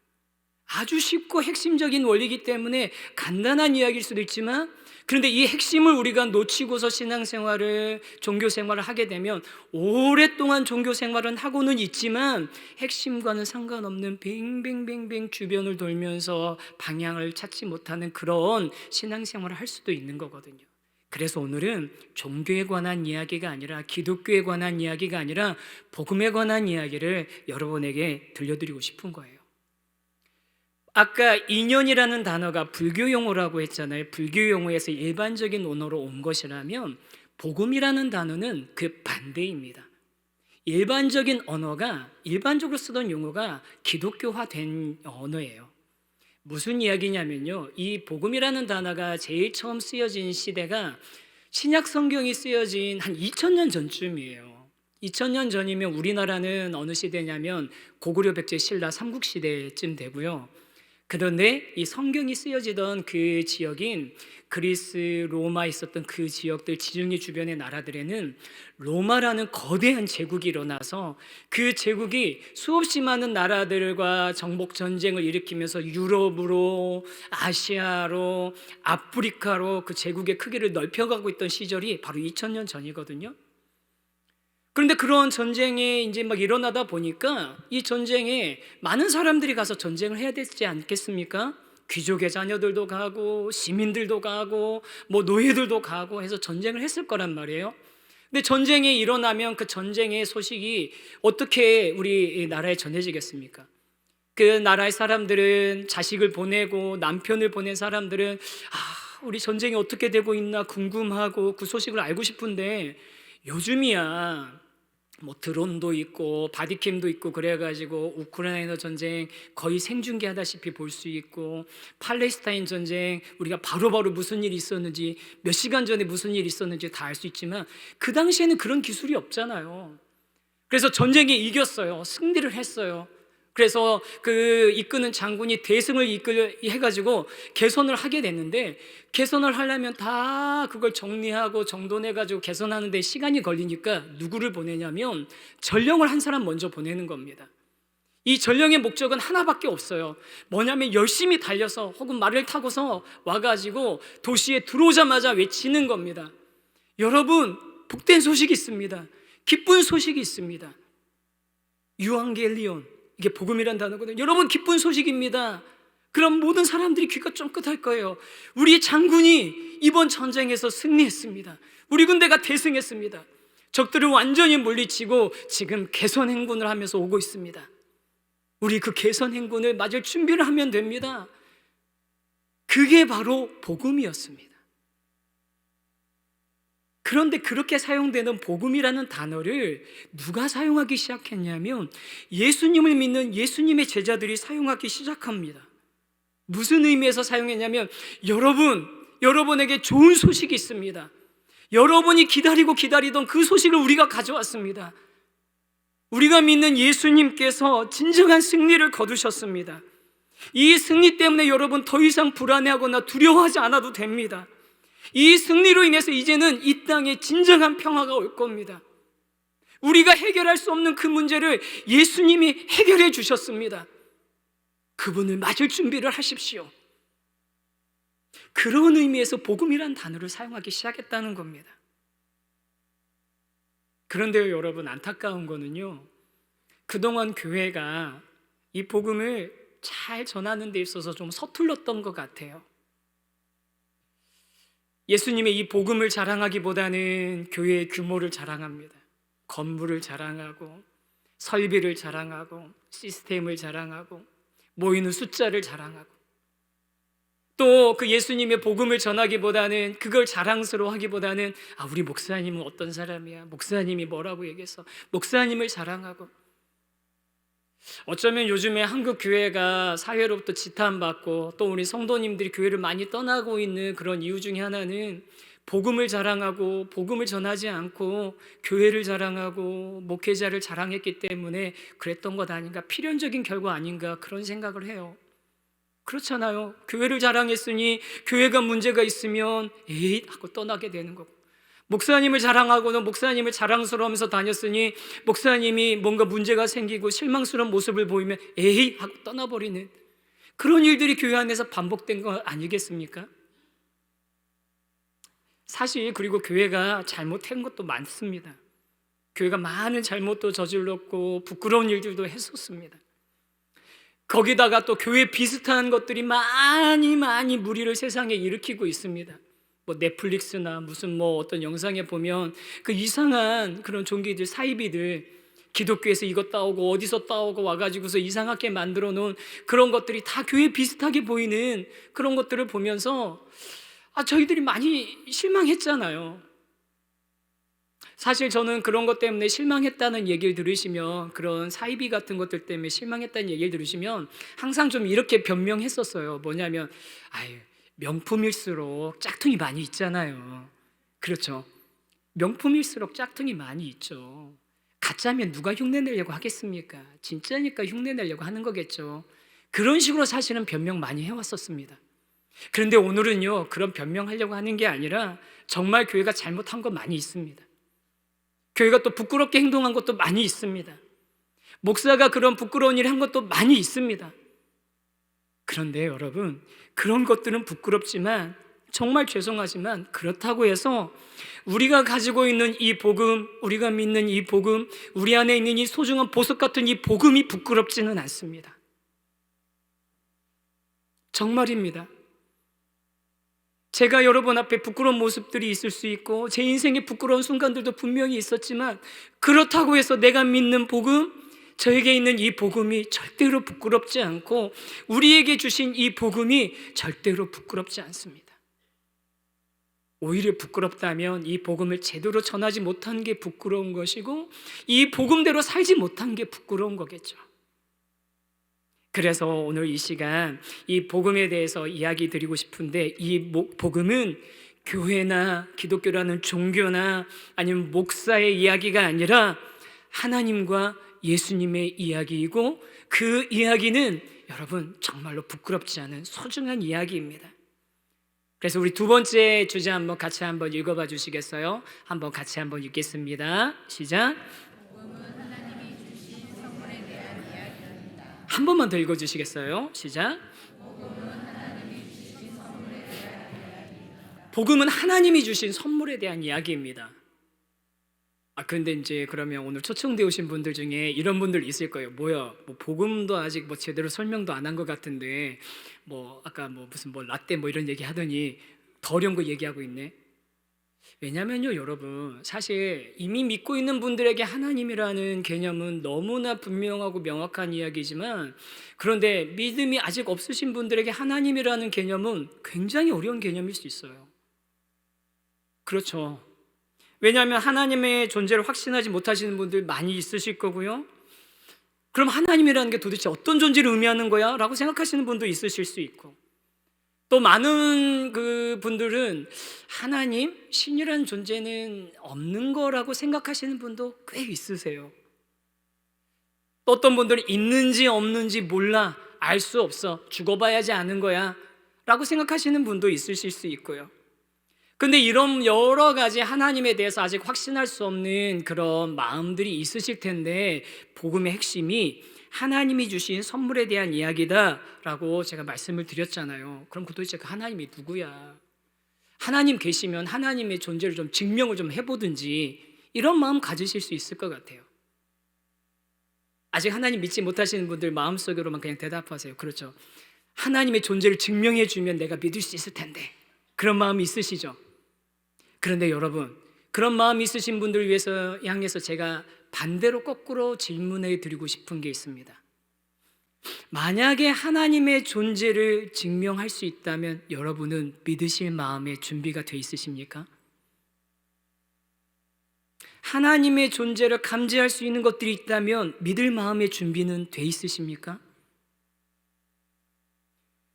[SPEAKER 3] 아주 쉽고 핵심적인 원리이기 때문에 간단한 이야기일 수도 있지만, 그런데 이 핵심을 우리가 놓치고서 신앙생활을, 종교생활을 하게 되면 오랫동안 종교생활은 하고는 있지만 핵심과는 상관없는 뱅뱅뱅뱅 주변을 돌면서 방향을 찾지 못하는 그런 신앙생활을 할 수도 있는 거거든요. 그래서 오늘은 종교에 관한 이야기가 아니라, 기독교에 관한 이야기가 아니라 복음에 관한 이야기를 여러분에게 들려드리고 싶은 거예요. 아까 인연이라는 단어가 불교 용어라고 했잖아요. 불교 용어에서 일반적인 언어로 온 것이라면, 복음이라는 단어는 그 반대입니다. 일반적으로 쓰던 용어가 기독교화된 언어예요. 무슨 이야기냐면요, 이 복음이라는 단어가 제일 처음 쓰여진 시대가 신약 성경이 쓰여진 한 2000년 전쯤이에요. 2000년 전이면 우리나라는 어느 시대냐면 고구려 백제 신라 삼국시대쯤 되고요. 그런데 이 성경이 쓰여지던 그 지역인 그리스, 로마 있었던 그 지역들, 지중해 주변의 나라들에는 로마라는 거대한 제국이 일어나서 그 제국이 수없이 많은 나라들과 정복 전쟁을 일으키면서 유럽으로, 아시아로, 아프리카로 그 제국의 크기를 넓혀가고 있던 시절이 바로 2000년 전이거든요. 그런데 그런 전쟁이 이제 막 일어나다 보니까 이 전쟁에 많은 사람들이 가서 전쟁을 해야 되지 않겠습니까? 귀족의 자녀들도 가고 시민들도 가고 뭐 노예들도 가고 해서 전쟁을 했을 거란 말이에요. 근데 전쟁이 일어나면 그 전쟁의 소식이 어떻게 우리 나라에 전해지겠습니까? 그 나라의 사람들은, 자식을 보내고 남편을 보낸 사람들은 우리 전쟁이 어떻게 되고 있나 궁금하고 그 소식을 알고 싶은데, 요즘이야 뭐 드론도 있고 바디캠도 있고 그래가지고 우크라이나 전쟁 거의 생중계하다시피 볼 수 있고, 팔레스타인 전쟁 우리가 바로바로 무슨 일이 있었는지, 몇 시간 전에 무슨 일이 있었는지 다 알 수 있지만 그 당시에는 그런 기술이 없잖아요. 그래서 전쟁에 이겼어요. 승리를 했어요. 그래서 그 이끄는 장군이 대승을 해가지고 개선을 하게 됐는데, 개선을 하려면 다 그걸 정리하고 정돈해가지고 개선하는데 시간이 걸리니까 누구를 보내냐면 전령을 한 사람 먼저 보내는 겁니다. 이 전령의 목적은 하나밖에 없어요. 뭐냐면 열심히 달려서 혹은 말을 타고서 와가지고 도시에 들어오자마자 외치는 겁니다. 여러분, 복된 소식이 있습니다. 기쁜 소식이 있습니다. 유앙겔리온, 이게 복음이란 단어거든요. 여러분, 기쁜 소식입니다. 그럼 모든 사람들이 귀가 쫑긋할 거예요. 우리 장군이 이번 전쟁에서 승리했습니다. 우리 군대가 대승했습니다. 적들을 완전히 물리치고 지금 개선 행군을 하면서 오고 있습니다. 우리 그 개선 행군을 맞을 준비를 하면 됩니다. 그게 바로 복음이었습니다. 그런데 그렇게 사용되는 복음이라는 단어를 누가 사용하기 시작했냐면 예수님을 믿는 예수님의 제자들이 사용하기 시작합니다. 무슨 의미에서 사용했냐면, 여러분에게 좋은 소식이 있습니다. 여러분이 기다리던 그 소식을 우리가 가져왔습니다. 우리가 믿는 예수님께서 진정한 승리를 거두셨습니다. 이 승리 때문에 여러분 더 이상 불안해하거나 두려워하지 않아도 됩니다. 이 승리로 인해서 이제는 이 땅에 진정한 평화가 올 겁니다. 우리가 해결할 수 없는 그 문제를 예수님이 해결해 주셨습니다. 그분을 맞을 준비를 하십시오. 그런 의미에서 복음이란 단어를 사용하기 시작했다는 겁니다. 그런데요, 여러분, 안타까운 거는요, 그동안 교회가 이 복음을 잘 전하는 데 있어서 좀 서툴렀던 것 같아요. 예수님의 이 복음을 자랑하기보다는 교회의 규모를 자랑합니다. 건물을 자랑하고 설비를 자랑하고 시스템을 자랑하고 모이는 숫자를 자랑하고, 또 그 예수님의 복음을 전하기보다는, 그걸 자랑스러워하기보다는 우리 목사님은 어떤 사람이야, 목사님이 뭐라고 얘기했어, 목사님을 자랑하고. 어쩌면 요즘에 한국 교회가 사회로부터 지탄받고 또 우리 성도님들이 교회를 많이 떠나고 있는 그런 이유 중에 하나는 복음을 자랑하고 복음을 전하지 않고 교회를 자랑하고 목회자를 자랑했기 때문에 그랬던 것 아닌가, 필연적인 결과 아닌가, 그런 생각을 해요. 그렇잖아요. 교회를 자랑했으니 교회가 문제가 있으면 에잇 하고 떠나게 되는 거고, 목사님을 자랑하고는 목사님을 자랑스러워하면서 다녔으니 목사님이 뭔가 문제가 생기고 실망스러운 모습을 보이면 에잇 하고 떠나버리는 그런 일들이 교회 안에서 반복된 거 아니겠습니까? 사실 그리고 교회가 잘못한 것도 많습니다. 교회가 많은 잘못도 저질렀고 부끄러운 일들도 했었습니다. 거기다가 또 교회 비슷한 것들이 많이 무리를 세상에 일으키고 있습니다. 뭐 넷플릭스나 무슨 뭐 어떤 영상에 보면 그 이상한 그런 종교들, 사이비들, 기독교에서 이것 따오고 어디서 따오고 와가지고서 이상하게 만들어 놓은 그런 것들이 다 교회 비슷하게 보이는 그런 것들을 보면서 저희들이 많이 실망했잖아요. 사실 저는 그런 것 때문에 실망했다는 얘기를 들으시면, 그런 사이비 같은 것들 때문에 실망했다는 얘기를 들으시면 항상 좀 이렇게 변명했었어요. 뭐냐면 명품일수록 짝퉁이 많이 있잖아요. 그렇죠? 명품일수록 짝퉁이 많이 있죠. 가짜면 누가 흉내내려고 하겠습니까? 진짜니까 흉내내려고 하는 거겠죠. 그런 식으로 사실은 변명 많이 해왔었습니다. 그런데 오늘은요, 그런 변명하려고 하는 게 아니라 정말 교회가 잘못한 거 많이 있습니다. 교회가 또 부끄럽게 행동한 것도 많이 있습니다. 목사가 그런 부끄러운 일을 한 것도 많이 있습니다. 그런데 여러분, 그런 것들은 부끄럽지만, 정말 죄송하지만 그렇다고 해서 우리가 가지고 있는 이 복음, 우리가 믿는 이 복음, 우리 안에 있는 이 소중한 보석 같은 이 복음이 부끄럽지는 않습니다. 정말입니다. 제가 여러분 앞에 부끄러운 모습들이 있을 수 있고 제 인생에 부끄러운 순간들도 분명히 있었지만, 그렇다고 해서 내가 믿는 복음, 저에게 있는 이 복음이 절대로 부끄럽지 않고 우리에게 주신 이 복음이 절대로 부끄럽지 않습니다. 오히려 부끄럽다면 이 복음을 제대로 전하지 못한 게 부끄러운 것이고 이 복음대로 살지 못한 게 부끄러운 거겠죠. 그래서 오늘 이 시간 이 복음에 대해서 이야기 드리고 싶은데, 이 복음은 교회나 기독교라는 종교나 아니면 목사의 이야기가 아니라 하나님과 예수님의 이야기이고, 그 이야기는 여러분 정말로 부끄럽지 않은 소중한 이야기입니다. 그래서 우리 두 번째 주제 한번 같이 한번 읽어봐 주시겠어요? 한번 같이 한번 읽겠습니다. 시작. 한 번만 더 읽어주시겠어요? 시작. 복음은 하나님이 주신 선물에 대한 이야기입니다. 그런데 이제 그러면 오늘 초청되어 오신 분들 중에 이런 분들 있을 거예요. 뭐야, 복음도 아직 제대로 설명도 안 한 것 같은데 아까 무슨 라떼 이런 얘기 하더니 더 어려운 거 얘기하고 있네. 왜냐면요, 여러분, 사실 이미 믿고 있는 분들에게 하나님이라는 개념은 너무나 분명하고 명확한 이야기지만, 그런데 믿음이 아직 없으신 분들에게 하나님이라는 개념은 굉장히 어려운 개념일 수 있어요. 그렇죠. 왜냐하면 하나님의 존재를 확신하지 못하시는 분들 많이 있으실 거고요. 그럼 하나님이라는 게 도대체 어떤 존재를 의미하는 거야? 라고 생각하시는 분도 있으실 수 있고, 또 많은 그 분들은 하나님, 신이라는 존재는 없는 거라고 생각하시는 분도 꽤 있으세요. 또 어떤 분들은 있는지 없는지 몰라, 알 수 없어, 죽어봐야지 아는 거야 라고 생각하시는 분도 있으실 수 있고요. 근데 이런 여러 가지 하나님에 대해서 아직 확신할 수 없는 그런 마음들이 있으실 텐데, 복음의 핵심이 하나님이 주신 선물에 대한 이야기다라고 제가 말씀을 드렸잖아요. 그럼 도대체 그 하나님이 누구야? 하나님 계시면 하나님의 존재를 좀 증명을 좀 해보든지, 이런 마음 가지실 수 있을 것 같아요. 아직 하나님 믿지 못하시는 분들 마음속으로만 그냥 대답하세요. 그렇죠. 하나님의 존재를 증명해 주면 내가 믿을 수 있을 텐데, 그런 마음이 있으시죠? 그런데 여러분, 그런 마음이 있으신 분들을 위해서 향해서 제가 반대로 거꾸로 질문해 드리고 싶은 게 있습니다. 만약에 하나님의 존재를 증명할 수 있다면 여러분은 믿으실 마음의 준비가 돼 있으십니까? 하나님의 존재를 감지할 수 있는 것들이 있다면 믿을 마음의 준비는 돼 있으십니까?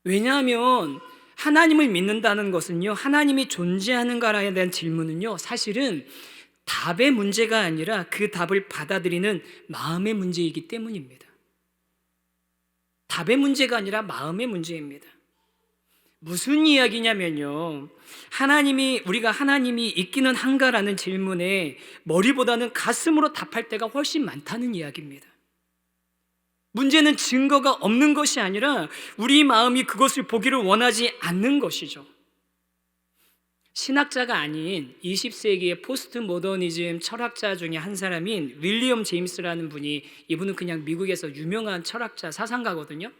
[SPEAKER 3] 왜냐하면 하나님을 믿는다는 것은요, 하나님이 존재하는가에 대한 질문은요, 사실은 답의 문제가 아니라 그 답을 받아들이는 마음의 문제이기 때문입니다. 답의 문제가 아니라 마음의 문제입니다. 무슨 이야기냐면요, 우리가 하나님이 있기는 한가라는 질문에 머리보다는 가슴으로 답할 때가 훨씬 많다는 이야기입니다. 문제는 증거가 없는 것이 아니라 우리 마음이 그것을 보기를 원하지 않는 것이죠. 신학자가 아닌 20세기의 포스트 모더니즘 철학자 중에 한 사람인 윌리엄 제임스라는 분이, 이분은 그냥 미국에서 유명한 철학자, 사상가거든요.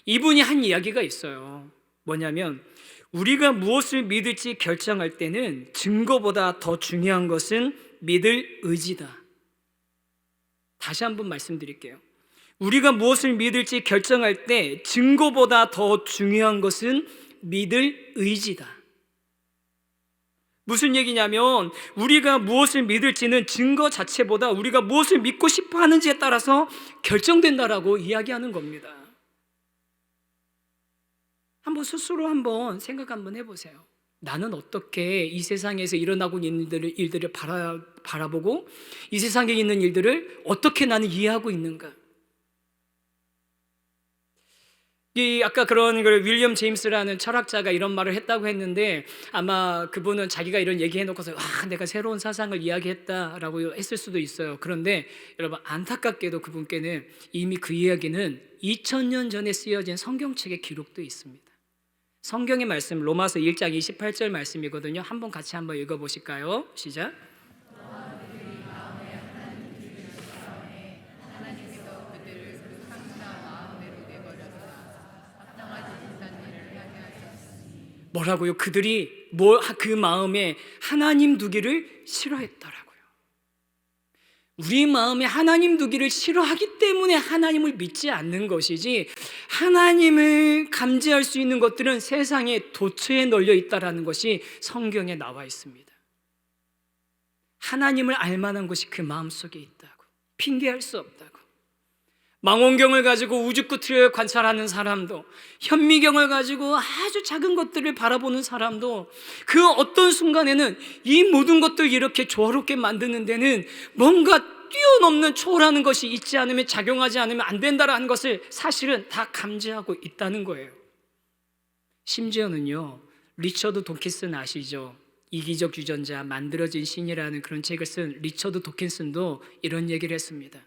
[SPEAKER 3] 이분이 한 이야기가 있어요. 뭐냐면, 우리가 무엇을 믿을지 결정할 때는 증거보다 더 중요한 것은 믿을 의지다. 다시 한번 말씀드릴게요. 우리가 무엇을 믿을지 결정할 때 증거보다 더 중요한 것은 믿을 의지다. 무슨 얘기냐면, 우리가 무엇을 믿을지는 증거 자체보다 우리가 무엇을 믿고 싶어 하는지에 따라서 결정된다라고 이야기하는 겁니다. 한번 스스로 한번 생각 한번 해보세요. 나는 어떻게 이 세상에서 일어나고 있는 일들을 바라보고 이 세상에 있는 일들을 어떻게 나는 이해하고 있는가? 아까 그런 걸 윌리엄 제임스라는 철학자가 이런 말을 했다고 했는데, 아마 그분은 자기가 이런 얘기해놓고서 내가 새로운 사상을 이야기했다라고 했을 수도 있어요. 그런데 여러분, 안타깝게도 그분께는 이미 그 이야기는 2000년 전에 쓰여진 성경책에 기록도 있습니다. 성경의 말씀, 로마서 1장 28절 말씀이거든요. 한번 같이 한번 읽어보실까요? 시작. 뭐라고요? 그들이 그 마음에 하나님 두기를 싫어했더라고요. 우리 마음에 하나님 두기를 싫어하기 때문에 하나님을 믿지 않는 것이지, 하나님을 감지할 수 있는 것들은 세상에 도처에 널려 있다라는 것이 성경에 나와 있습니다. 하나님을 알 만한 것이 그 마음속에 있다고, 핑계할 수 없다고. 망원경을 가지고 우주 끝을 관찰하는 사람도, 현미경을 가지고 아주 작은 것들을 바라보는 사람도 그 어떤 순간에는 이 모든 것들을 이렇게 조화롭게 만드는 데는 뭔가 뛰어넘는 초월하는 것이 있지 않으면, 작용하지 않으면 안 된다라는 것을 사실은 다 감지하고 있다는 거예요. 심지어는요, 리처드 도킨슨 아시죠? 이기적 유전자, 만들어진 신이라는 그런 책을 쓴 리처드 도킨슨도 이런 얘기를 했습니다.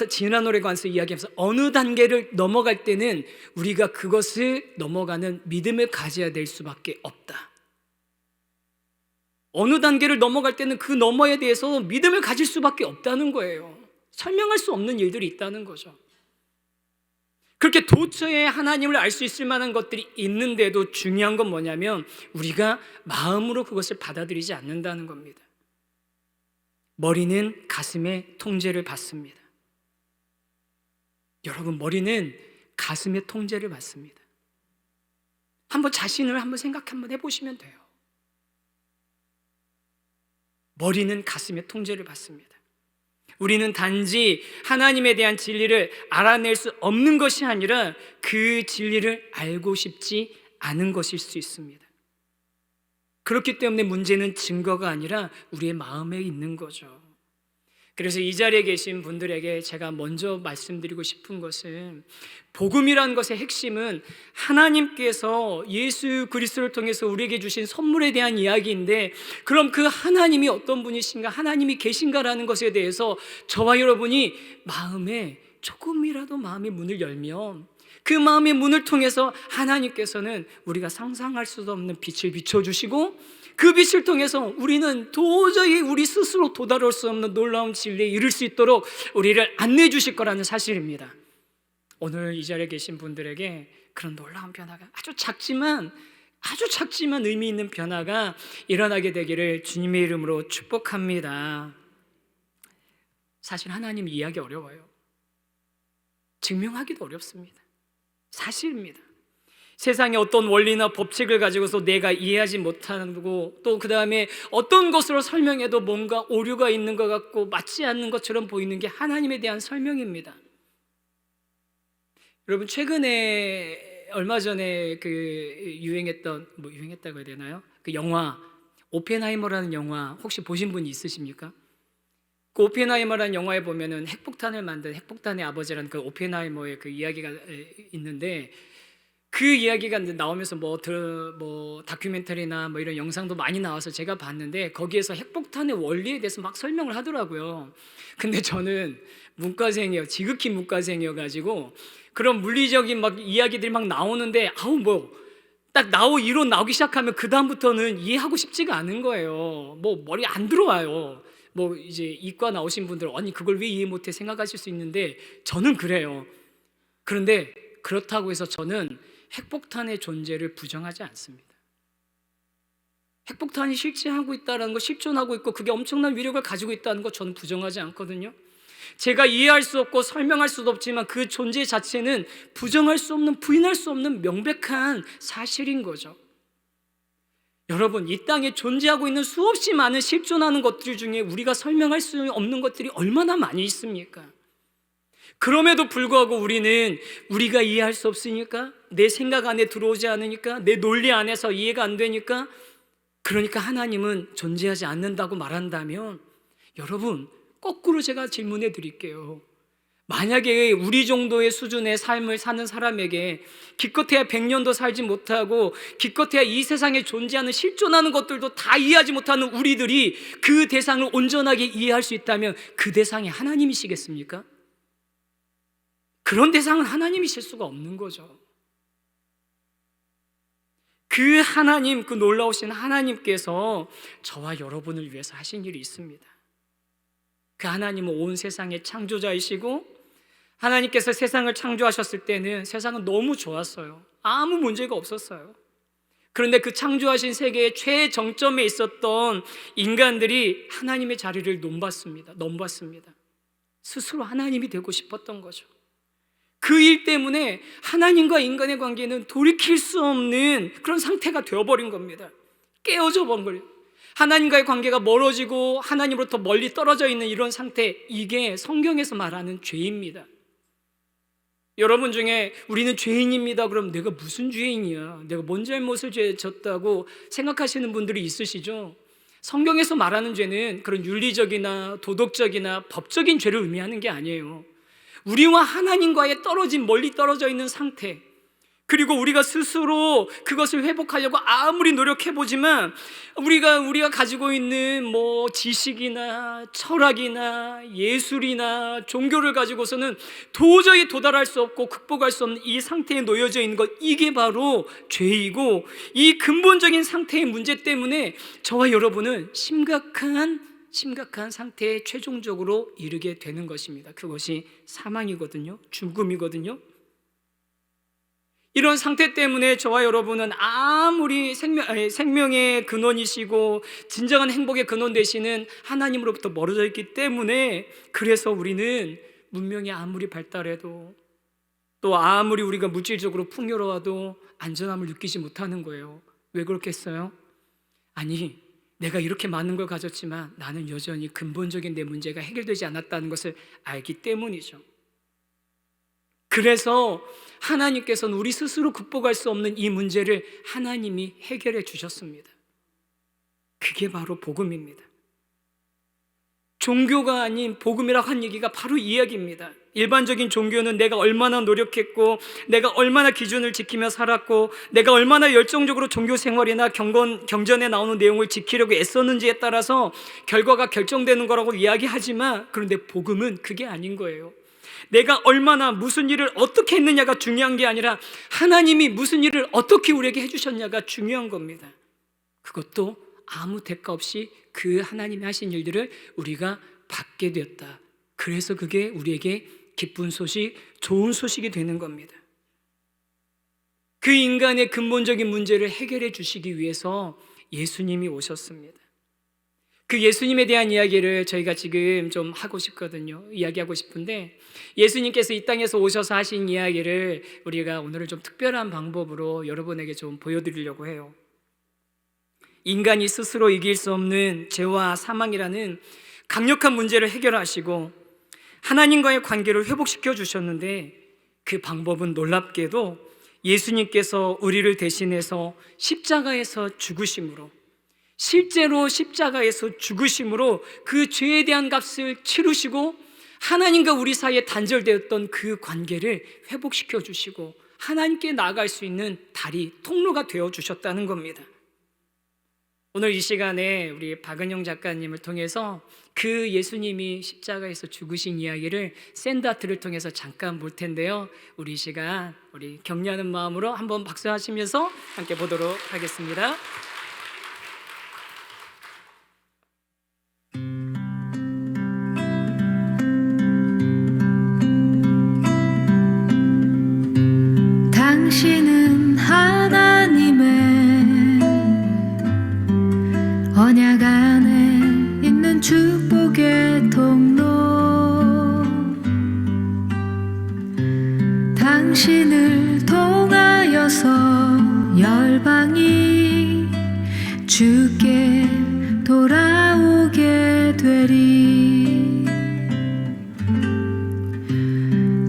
[SPEAKER 3] 지난 노래 관해서 이야기하면서 어느 단계를 넘어갈 때는 우리가 그것을 넘어가는 믿음을 가져야 될 수밖에 없다. 어느 단계를 넘어갈 때는 그 너머에 대해서 믿음을 가질 수밖에 없다는 거예요. 설명할 수 없는 일들이 있다는 거죠. 그렇게 도처에 하나님을 알 수 있을 만한 것들이 있는데도 중요한 건 뭐냐면 우리가 마음으로 그것을 받아들이지 않는다는 겁니다. 머리는 가슴의 통제를 받습니다. 여러분, 머리는 가슴의 통제를 받습니다. 자신을 한번 생각 한번 해보시면 돼요. 머리는 가슴의 통제를 받습니다. 우리는 단지 하나님에 대한 진리를 알아낼 수 없는 것이 아니라 그 진리를 알고 싶지 않은 것일 수 있습니다. 그렇기 때문에 문제는 증거가 아니라 우리의 마음에 있는 거죠. 그래서 이 자리에 계신 분들에게 제가 먼저 말씀드리고 싶은 것은, 복음이라는 것의 핵심은 하나님께서 예수 그리스도를 통해서 우리에게 주신 선물에 대한 이야기인데, 그럼 그 하나님이 어떤 분이신가, 하나님이 계신가라는 것에 대해서 저와 여러분이 마음에 조금이라도 마음의 문을 열면, 그 마음의 문을 통해서 하나님께서는 우리가 상상할 수도 없는 빛을 비춰주시고, 그 빛을 통해서 우리는 도저히 우리 스스로 도달할 수 없는 놀라운 진리에 이를 수 있도록 우리를 안내해 주실 거라는 사실입니다. 오늘 이 자리에 계신 분들에게 그런 놀라운 변화가 아주 작지만 의미 있는 변화가 일어나게 되기를 주님의 이름으로 축복합니다. 사실 하나님 이해하기 어려워요. 증명하기도 어렵습니다. 사실입니다. 세상에 어떤 원리나 법칙을 가지고서 내가 이해하지 못하고, 또 그 다음에 어떤 것으로 설명해도 뭔가 오류가 있는 것 같고 맞지 않는 것처럼 보이는 게 하나님에 대한 설명입니다. 여러분, 최근에 얼마 전에 유행했다고 해야 되나요? 그 영화 오펜하이머라는 영화 혹시 보신 분이 있으십니까? 그 오펜하이머라는 영화에 보면은 핵폭탄을 만든 핵폭탄의 아버지라는 그 오펜하이머의 그 이야기가 있는데, 그 이야기가 나오면서 다큐멘터리나 이런 영상도 많이 나와서 제가 봤는데, 거기에서 핵폭탄의 원리에 대해서 막 설명을 하더라고요. 근데 저는 문과생이에요. 지극히 문과생이어가지고 그런 물리적인 이야기들이 막 나오는데 딱 이론 나오기 시작하면 그 다음부터는 이해하고 싶지가 않은 거예요. 머리 안 들어와요. 이제 이과 나오신 분들 아니 그걸 왜 이해 못해 생각하실 수 있는데, 저는 그래요. 그런데 그렇다고 해서 저는 핵폭탄의 존재를 부정하지 않습니다. 핵폭탄이 실제하고 있다는 거, 실존하고 있고 그게 엄청난 위력을 가지고 있다는 거 저는 부정하지 않거든요. 제가 이해할 수 없고 설명할 수도 없지만 그 존재 자체는 부정할 수 없는, 부인할 수 없는 명백한 사실인 거죠. 여러분, 이 땅에 존재하고 있는 수없이 많은 실존하는 것들 중에 우리가 설명할 수 없는 것들이 얼마나 많이 있습니까? 그럼에도 불구하고 우리가 이해할 수 없으니까, 내 생각 안에 들어오지 않으니까, 내 논리 안에서 이해가 안 되니까, 그러니까 하나님은 존재하지 않는다고 말한다면, 여러분, 거꾸로 제가 질문해 드릴게요. 만약에 우리 정도의 수준의 삶을 사는 사람에게 기껏해야 100년도 살지 못하고 기껏해야 이 세상에 존재하는 실존하는 것들도 다 이해하지 못하는 우리들이 그 대상을 온전하게 이해할 수 있다면 그 대상이 하나님이시겠습니까? 그런 대상은 하나님이실 수가 없는 거죠. 그 하나님, 그 놀라우신 하나님께서 저와 여러분을 위해서 하신 일이 있습니다. 그 하나님은 온 세상의 창조자이시고, 하나님께서 세상을 창조하셨을 때는 세상은 너무 좋았어요. 아무 문제가 없었어요. 그런데 그 창조하신 세계의 최정점에 있었던 인간들이 하나님의 자리를 넘봤습니다. 스스로 하나님이 되고 싶었던 거죠. 그 일 때문에 하나님과 인간의 관계는 돌이킬 수 없는 그런 상태가 되어버린 겁니다. 깨어져 버린 거예요. 하나님과의 관계가 멀어지고 하나님으로부터 멀리 떨어져 있는 이런 상태, 이게 성경에서 말하는 죄입니다. 여러분 중에 우리는 죄인입니다. 그럼 내가 무슨 죄인이야? 내가 뭔 잘못을 졌다고 생각하시는 분들이 있으시죠? 성경에서 말하는 죄는 그런 윤리적이나 도덕적이나 법적인 죄를 의미하는 게 아니에요. 우리와 하나님과의 멀리 떨어져 있는 상태, 그리고 우리가 스스로 그것을 회복하려고 아무리 노력해보지만 우리가 가지고 있는 지식이나 철학이나 예술이나 종교를 가지고서는 도저히 도달할 수 없고 극복할 수 없는 이 상태에 놓여져 있는 것, 이게 바로 죄이고, 이 근본적인 상태의 문제 때문에 저와 여러분은 심각한 상태에 최종적으로 이르게 되는 것입니다. 그것이 사망이거든요. 죽음이거든요. 이런 상태 때문에 저와 여러분은 아무리 생명의 근원이시고 진정한 행복의 근원 되시는 하나님으로부터 멀어져 있기 때문에, 그래서 우리는 문명이 아무리 발달해도 또 아무리 우리가 물질적으로 풍요로워도 안전함을 느끼지 못하는 거예요. 왜 그렇겠어요? 아니, 내가 이렇게 많은 걸 가졌지만 나는 여전히 근본적인 내 문제가 해결되지 않았다는 것을 알기 때문이죠. 그래서 하나님께서는 우리 스스로 극복할 수 없는 이 문제를 하나님이 해결해 주셨습니다. 그게 바로 복음입니다. 종교가 아닌 복음이라고 한 얘기가 바로 이 이야기입니다. 일반적인 종교는 내가 얼마나 노력했고, 내가 얼마나 기준을 지키며 살았고, 내가 얼마나 열정적으로 종교 생활이나 경전에 나오는 내용을 지키려고 애썼는지에 따라서 결과가 결정되는 거라고 이야기하지만, 그런데 복음은 그게 아닌 거예요. 내가 얼마나 무슨 일을 어떻게 했느냐가 중요한 게 아니라 하나님이 무슨 일을 어떻게 우리에게 해주셨냐가 중요한 겁니다. 그것도 아무 대가 없이 그 하나님이 하신 일들을 우리가 받게 되었다. 그래서 그게 우리에게 기쁜 소식, 좋은 소식이 되는 겁니다. 그 인간의 근본적인 문제를 해결해 주시기 위해서 예수님이 오셨습니다. 그 예수님에 대한 이야기를 저희가 지금 좀 하고 싶거든요. 이야기하고 싶은데, 예수님께서 이 땅에서 오셔서 하신 이야기를 우리가 오늘은 좀 특별한 방법으로 여러분에게 좀 보여드리려고 해요. 인간이 스스로 이길 수 없는 죄와 사망이라는 강력한 문제를 해결하시고 하나님과의 관계를 회복시켜 주셨는데, 그 방법은 놀랍게도 예수님께서 우리를 대신해서 십자가에서 죽으심으로, 실제로 십자가에서 죽으심으로 그 죄에 대한 값을 치르시고 하나님과 우리 사이에 단절되었던 그 관계를 회복시켜 주시고 하나님께 나아갈 수 있는 다리, 통로가 되어 주셨다는 겁니다. 오늘 이 시간에 우리 박은영 작가님을 통해서 그 예수님이 십자가에서 죽으신 이야기를 샌드아트를 통해서 잠깐 볼 텐데요. 우리 이 시간 우리 격려하는 마음으로 한번 박수하시면서 함께 보도록 하겠습니다.
[SPEAKER 6] 당신은 하나님의 언약 안에 있는 축복의 통로, 당신을 통하여서 열방이 주께 돌아오게 되리.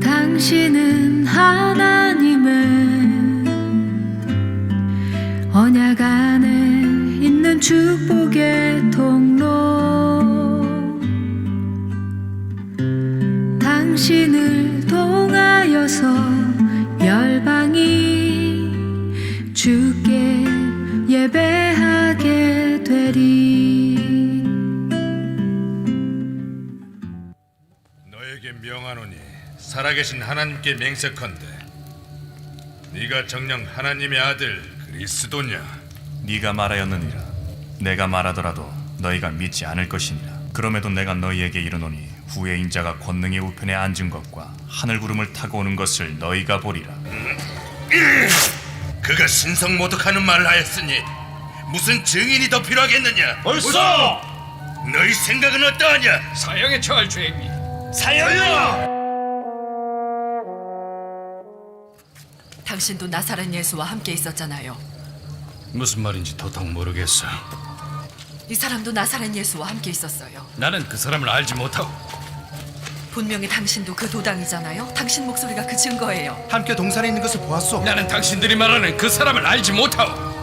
[SPEAKER 6] 당신은 하나님의 언약 안에 있는 축복의 통로, 당신을 통하여서 열방이 주께 예배하게 되리.
[SPEAKER 7] 너에게 명하노니 살아계신 하나님께 맹세컨대 네가 정녕 하나님의 아들 그리스도냐?
[SPEAKER 8] 네가 말하였느니라. 내가 말하더라도 너희가 믿지 않을 것이니라. 그럼에도 내가 너희에게 이르노니 후에 인자가 권능의 우편에 앉은 것과 하늘 구름을 타고 오는 것을 너희가 보리라.
[SPEAKER 7] 그가 신성모독하는 말을 하였으니 무슨 증인이 더 필요하겠느냐?
[SPEAKER 2] 벌써
[SPEAKER 7] 너희 생각은 어떠하냐?
[SPEAKER 2] 사형에 처할 죄입니다.
[SPEAKER 7] 사형이야!
[SPEAKER 9] 당신도 나사렛 예수와 함께 있었잖아요.
[SPEAKER 2] 무슨 말인지 도통 모르겠어.
[SPEAKER 9] 이 사람도 나사렛 예수와 함께 있었어요.
[SPEAKER 2] 나는 그 사람을 알지 못하고.
[SPEAKER 9] 분명히 당신도 그 도당이잖아요. 당신 목소리가 그 증거예요.
[SPEAKER 10] 함께 동산에 있는 것을 보았소.
[SPEAKER 2] 나는 당신들이 말하는 그 사람을 알지 못하고.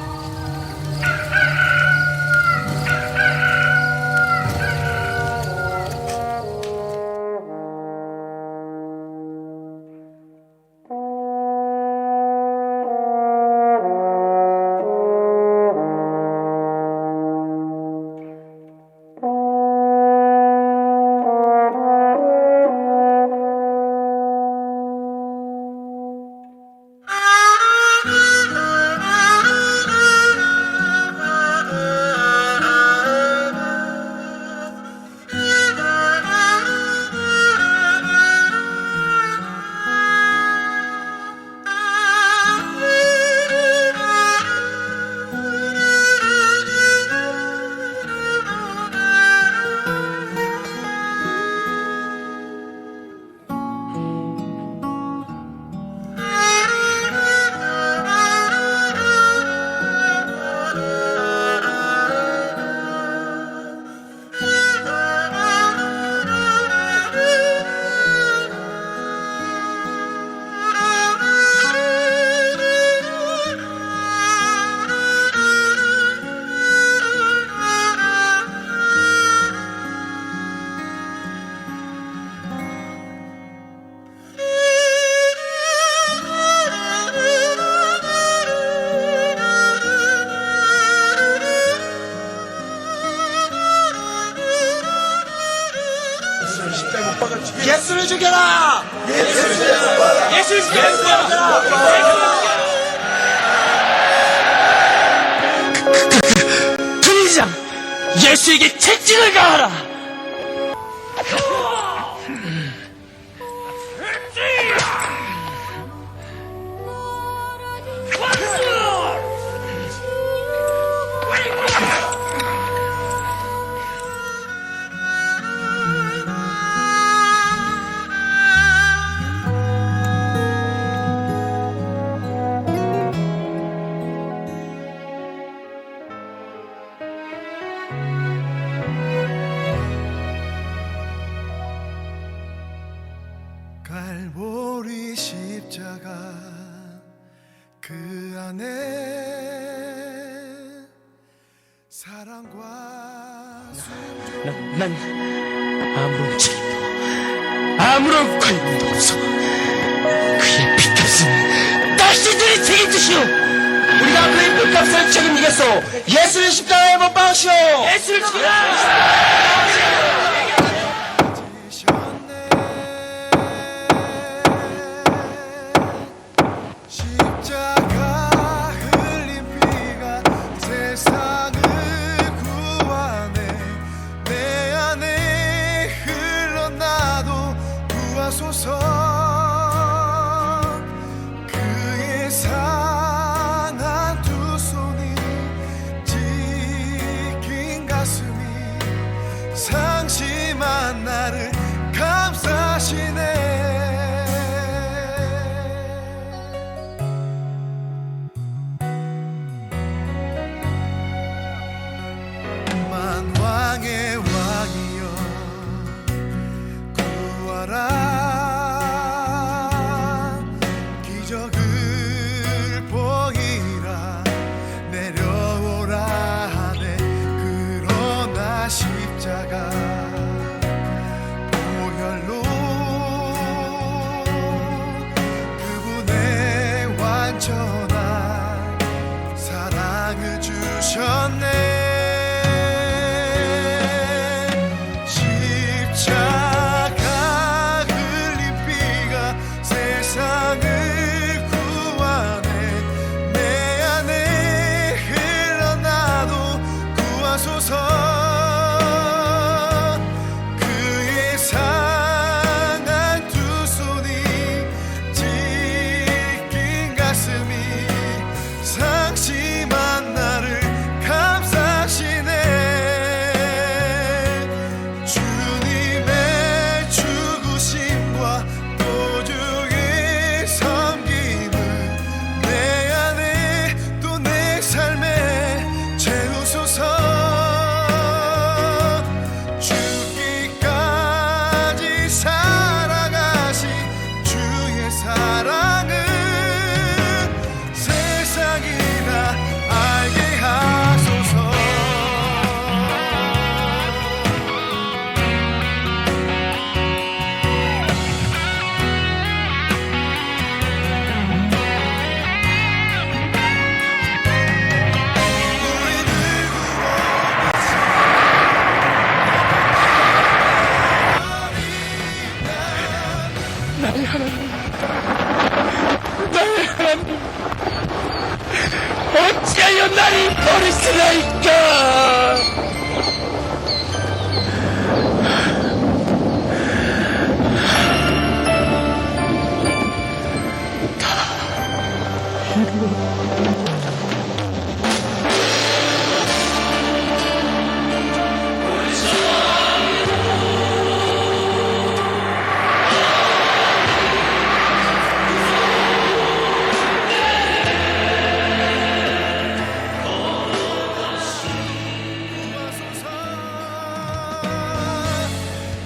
[SPEAKER 10] 예수를 죽여라!
[SPEAKER 2] 예수를 죽여라! 분리장 예수에게 채찍을 가하라.
[SPEAKER 10] 갈보리 십자가 그 안에 사랑과
[SPEAKER 2] 난 아무런 책임도 아무런 관심도 없어. 그의 핏값은 당신들이 책임지시오. 우리가 그의 핏값을 책임지겠소. 예수를 십자가에 못 박으시오. 예수를 죽여라.
[SPEAKER 10] 십자가 흘린 피가 세상을 구하네. 내 안에 흘러나도 구하소서. 그의 상한 두 손이 지킨 가슴이 상심하네.
[SPEAKER 2] 버릴 수가 있까?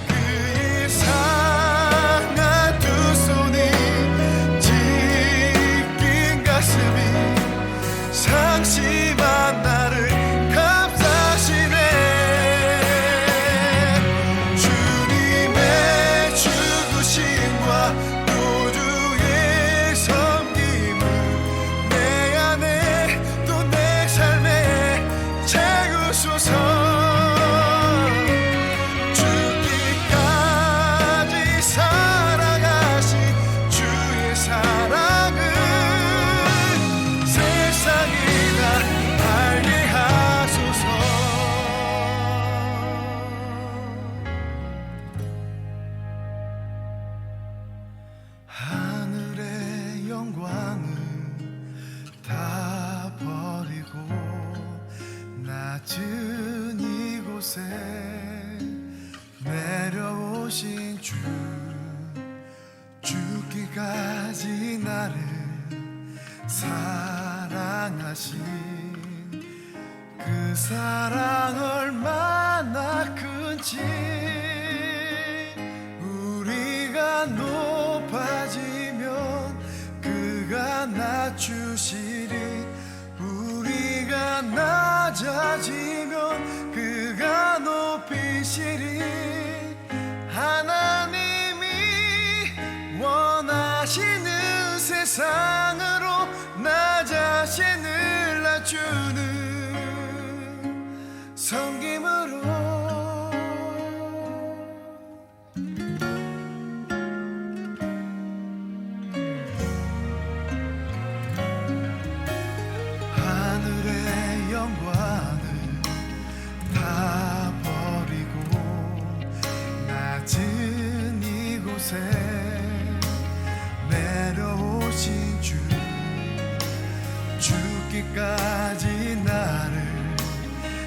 [SPEAKER 10] 그 이상한 두 손이 지킨 가슴이 상심한 나를 감싸시네. 주님의 죽으심과 구주의 섬김을 내 안에 또 내 삶에 채우소서. 죽기까지 살아가신 주의 사랑을 세상이 다 알게 하소서. 하늘의 영광을 다 버리고 낮은 이곳에 내려오신 주, 죽기까지 나를 사랑하신 그 사랑 얼마나 큰지 우리가 높아지면 그가 낮추시리. 우리가 낮아지면 그가 높이시리. 하나님이 원하시는 세상으로 나 자신을 낮추는 섬김으로 하늘의 영광을 다 버리고 낮은 이곳에 내려오신 주, 죽기까지 나를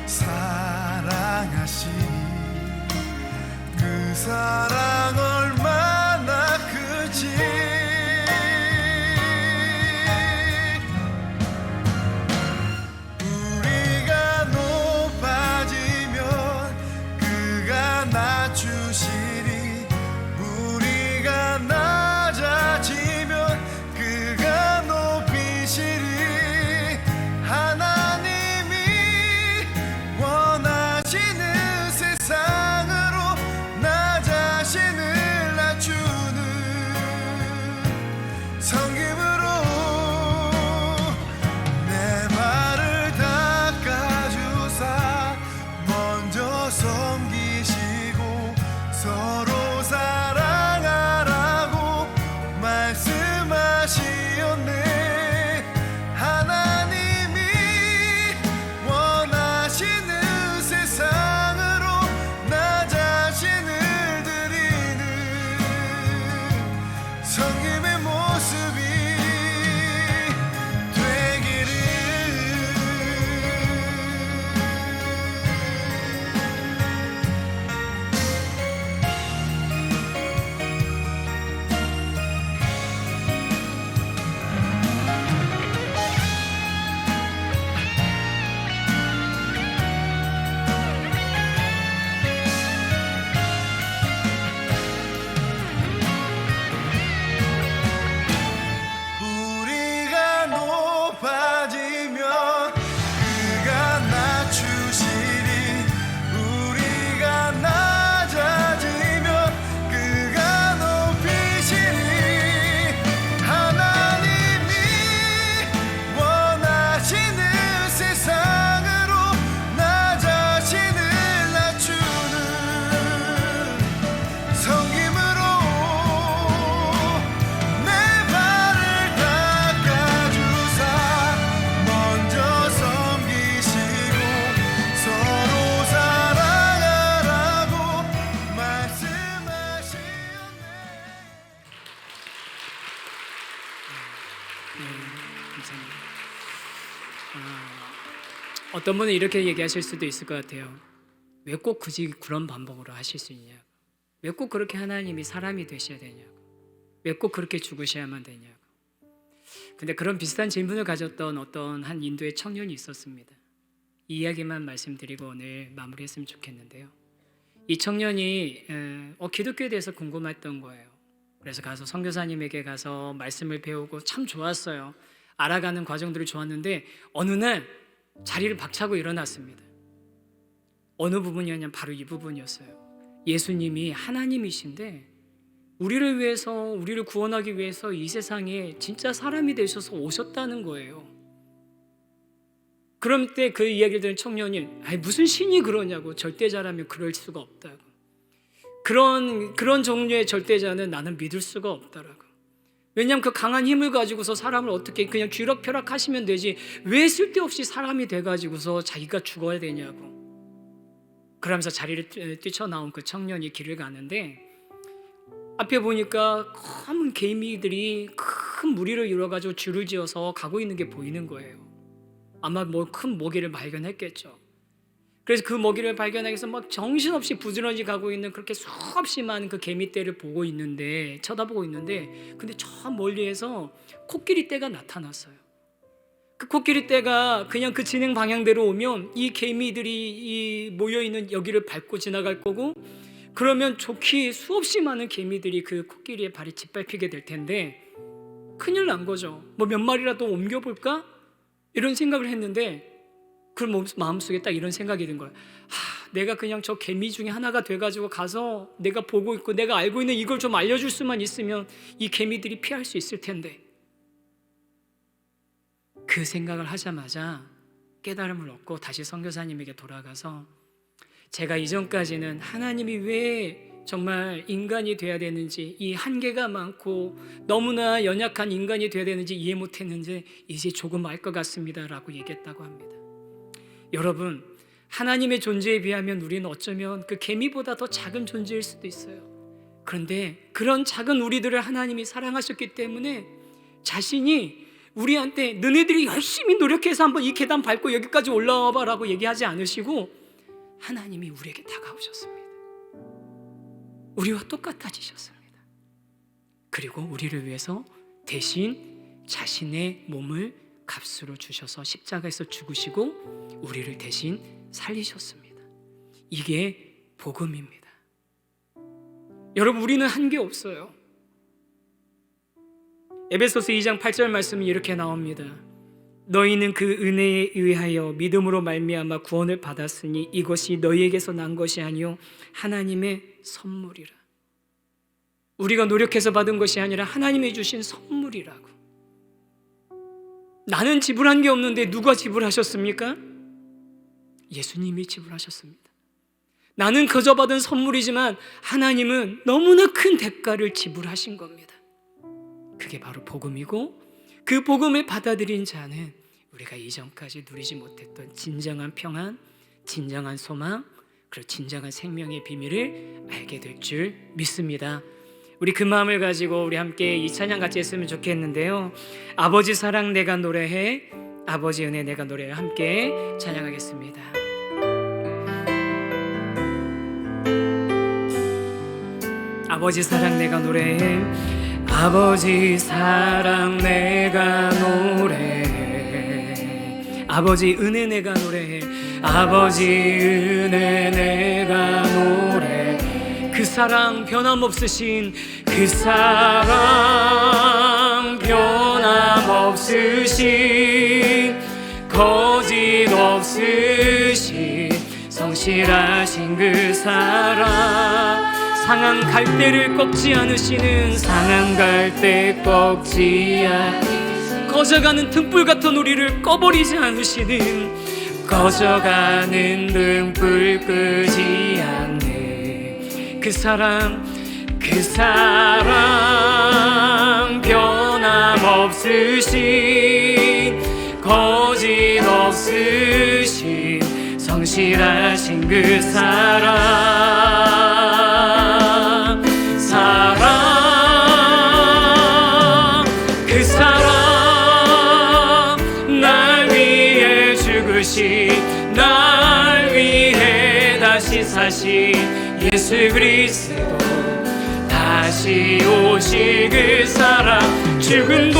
[SPEAKER 10] 사랑하신 그 사랑 얼마나 크지. 우리가 높아지면 그가 낮추시리. 우리가 낮아지면 그가 높이시리. 하나님이 원하시는 세상으로 나 자신
[SPEAKER 3] 어떤 분은 이렇게 얘기하실 수도 있을 것 같아요. 왜 꼭 굳이 그런 반복으로 하실 수 있냐고. 왜 꼭 그렇게 하나님이 사람이 되셔야 되냐고. 왜 꼭 그렇게 죽으셔야만 되냐고. 근데 그런 비슷한 질문을 가졌던 어떤 한 인도의 청년이 있었습니다. 이 이야기만 말씀드리고 오늘 마무리했으면 좋겠는데요. 이 청년이 기독교에 대해서 궁금했던 거예요. 그래서 가서 선교사님에게 가서 말씀을 배우고 참 좋았어요. 알아가는 과정들이 좋았는데 어느 날 자리를 박차고 일어났습니다. 어느 부분이었냐면 바로 이 부분이었어요. 예수님이 하나님이신데 우리를 위해서, 우리를 구원하기 위해서 이 세상에 진짜 사람이 되셔서 오셨다는 거예요. 그럼 때 그 이야기를 들은 청년이 무슨 신이 그러냐고. 절대자라면 그럴 수가 없다고. 그런 종류의 절대자는 나는 믿을 수가 없다라고. 왜냐하면 그 강한 힘을 가지고서 사람을 어떻게 그냥 쥐락펴락 하시면 되지 왜 쓸데없이 사람이 돼가지고서 자기가 죽어야 되냐고. 그러면서 자리를 뛰쳐나온 그 청년이 길을 가는데 앞에 보니까 검은 개미들이 큰 무리를 이뤄가지고 줄을 지어서 가고 있는 게 보이는 거예요. 아마 뭐 큰 먹이를 발견했겠죠. 그래서 그 먹이를 발견하기 위해서 막 정신없이 부지런히 가고 있는 그렇게 수없이 많은 그 개미떼를 보고 있는데, 쳐다보고 있는데, 근데 저 멀리에서 코끼리 떼가 나타났어요. 그 코끼리 떼가 그냥 그 진행 방향대로 오면 이 개미들이 이 모여있는 여기를 밟고 지나갈 거고, 그러면 좋게 수없이 많은 개미들이 그 코끼리의 발에 짓밟히게 될 텐데 큰일 난 거죠. 뭐 몇 마리라도 옮겨볼까? 이런 생각을 했는데 그 마음속에 딱 이런 생각이 든 거예요. 내가 그냥 저 개미 중에 하나가 돼가지고 가서 내가 보고 있고 내가 알고 있는 이걸 좀 알려줄 수만 있으면 이 개미들이 피할 수 있을 텐데. 그 생각을 하자마자 깨달음을 얻고 다시 선교사님에게 돌아가서 제가 이전까지는 하나님이 왜 정말 인간이 돼야 되는지, 이 한계가 많고 너무나 연약한 인간이 돼야 되는지 이해 못했는지 이제 조금 알 것 같습니다 라고 얘기했다고 합니다. 여러분, 하나님의 존재에 비하면 우리는 어쩌면 그 개미보다 더 작은 존재일 수도 있어요. 그런데 그런 작은 우리들을 하나님이 사랑하셨기 때문에 자신이 우리한테 너네들이 열심히 노력해서 한번 이 계단 밟고 여기까지 올라와 봐 라고 얘기하지 않으시고 하나님이 우리에게 다가오셨습니다. 우리와 똑같아지셨습니다. 그리고 우리를 위해서 대신 자신의 몸을 값으로 주셔서 십자가에서 죽으시고 우리를 대신 살리셨습니다. 이게 복음입니다. 여러분, 우리는 한계 없어요. 에베소서 2장 8절 말씀이 이렇게 나옵니다. 너희는 그 은혜에 의하여 믿음으로 말미암아 구원을 받았으니 이것이 너희에게서 난 것이 아니요 하나님의 선물이라. 우리가 노력해서 받은 것이 아니라 하나님이 주신 선물이라고. 나는 지불한 게 없는데 누가 지불하셨습니까? 예수님이 지불하셨습니다. 나는 그저 받은 선물이지만 하나님은 너무나 큰 대가를 지불하신 겁니다. 그게 바로 복음이고, 그 복음을 받아들인 자는 우리가 이전까지 누리지 못했던 진정한 평안, 진정한 소망, 그리고 진정한 생명의 비밀을 알게 될 줄 믿습니다. 우리 그 마음을 가지고 우리 함께 이 찬양 같이 했으면 좋겠는데요. 아버지 사랑 내가 노래해, 아버지 은혜 내가 노래해, 함께 찬양하겠습니다. 아버지 사랑 내가 노래해, 아버지 사랑 내가 노래해, 아버지 은혜 내가 노래해, 아버지 은혜 내가 노래해. 그 사랑 변함없으신, 그 사랑 변함없으신, 거짓 없으신, 성실하신 그 사랑, 상한 갈대를 꺾지 않으시는, 상한 갈대 꺾지 않으시는, 꺼져가는 등불 같은 우리를 꺼버리지 않으시는, 꺼져가는 등불 끄지 않는 그 사랑, 그 사랑 변함없으신, 거짓 없으신, 성실하신 그 사랑, 사랑, 그 사랑, 날 위해 죽으신 날 위해 다시 사신 예수 그리스도, 다시 오실 그 사랑, 죽음도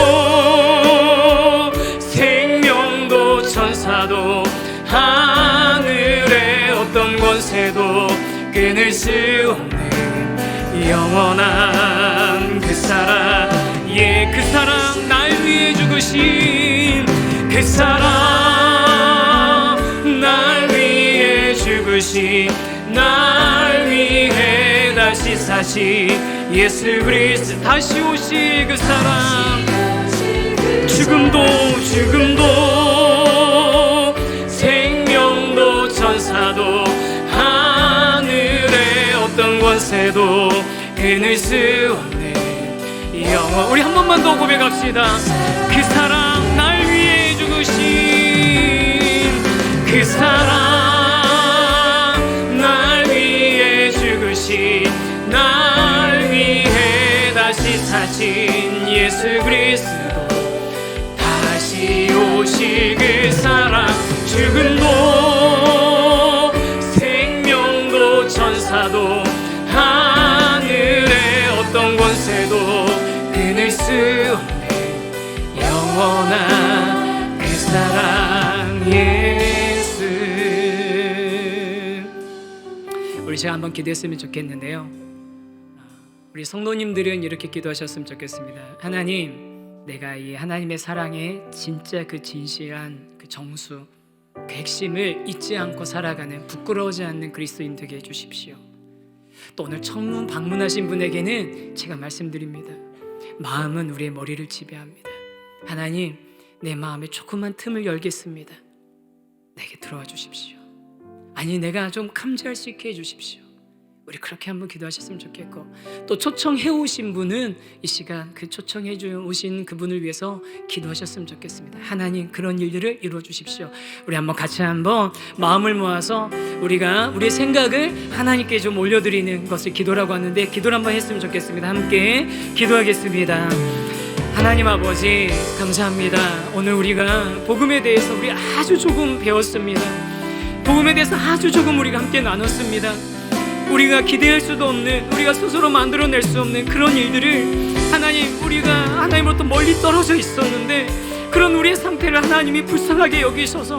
[SPEAKER 3] 생명도 천사도 하늘의 어떤 권세도 끊을 수 없는 영원한 그 사랑, 예, 그 사랑, 날 위해 죽으신 그 사랑, 날 위해 죽으신, 날 위해 다시 사신 예수 그리스도, 다시 오실 그 사랑, 죽음도 생명도 천사도 하늘의 어떤 권세도 끊을 수 없는 영원. 우리 한 번만 더 고백합시다. 그 사랑, 날 위해 죽으신 그 사랑, 날 위해 죽으신, 날 위해 다시 사신 예수 그리스도, 다시 오실 그 사랑, 죽음도 생명도 천사도 하늘의 어떤 권세도 끊을 수 없는 영원한 그 사랑 예수. 우리 제가 한번 기도했으면 좋겠는데요, 우리 성도님들은 이렇게 기도하셨으면 좋겠습니다. 하나님, 내가 이 하나님의 사랑의 진짜 그 진실한 그 정수, 그 핵심을 잊지 않고 살아가는 부끄러워지 않는 그리스도인 되게 해주십시오. 또 오늘 처음 방문하신 분에게는 제가 말씀드립니다. 마음은 우리의 머리를 지배합니다. 하나님, 내 마음에 조그만 틈을 열겠습니다. 내게 들어와 주십시오. 아니, 내가 좀 감지할 수 있게 해주십시오. 우리 그렇게 한번 기도하셨으면 좋겠고, 또 초청해 오신 분은 이 시간 그 초청해 오신 그분을 위해서 기도하셨으면 좋겠습니다. 하나님, 그런 일들을 이루어 주십시오. 우리 한번 같이 한번 마음을 모아서 우리가 우리의 생각을 하나님께 좀 올려드리는 것을 기도라고 하는데, 기도를 한번 했으면 좋겠습니다. 함께 기도하겠습니다. 하나님 아버지, 감사합니다. 오늘 우리가 복음에 대해서 우리 아주 조금 배웠습니다. 복음에 대해서 아주 조금 우리가 함께 나눴습니다. 우리가 기대할 수도 없는, 우리가 스스로 만들어낼 수 없는 그런 일들을 하나님, 우리가 하나님으로부터 멀리 떨어져 있었는데 그런 우리의 상태를 하나님이 불쌍하게 여기셔서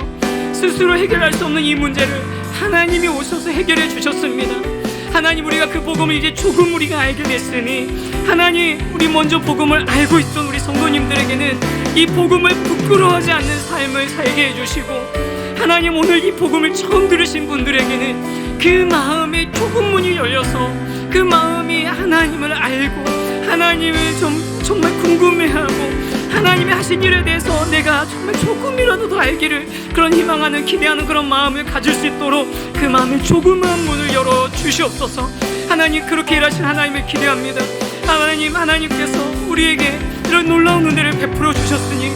[SPEAKER 3] 스스로 해결할 수 없는 이 문제를 하나님이 오셔서 해결해 주셨습니다. 하나님, 우리가 그 복음을 이제 조금 우리가 알게 됐으니 하나님, 우리 먼저 복음을 알고 있던 우리 성도님들에게는 이 복음을 부끄러워하지 않는 삶을 살게 해주시고, 하나님, 오늘 이 복음을 처음 들으신 분들에게는 그 마음에 조금 문이 열려서 그 마음이 하나님을 알고 하나님을 정말 궁금해하고 하나님의 하신 일에 대해서 내가 정말 조금이라도 더 알기를 그런 희망하는, 기대하는 그런 마음을 가질 수 있도록 그 마음의 조그마한 문을 열어 주시옵소서. 하나님, 그렇게 일하신 하나님을 기대합니다. 하나님, 하나님께서 우리에게 이런 놀라운 은혜를 베풀어 주셨으니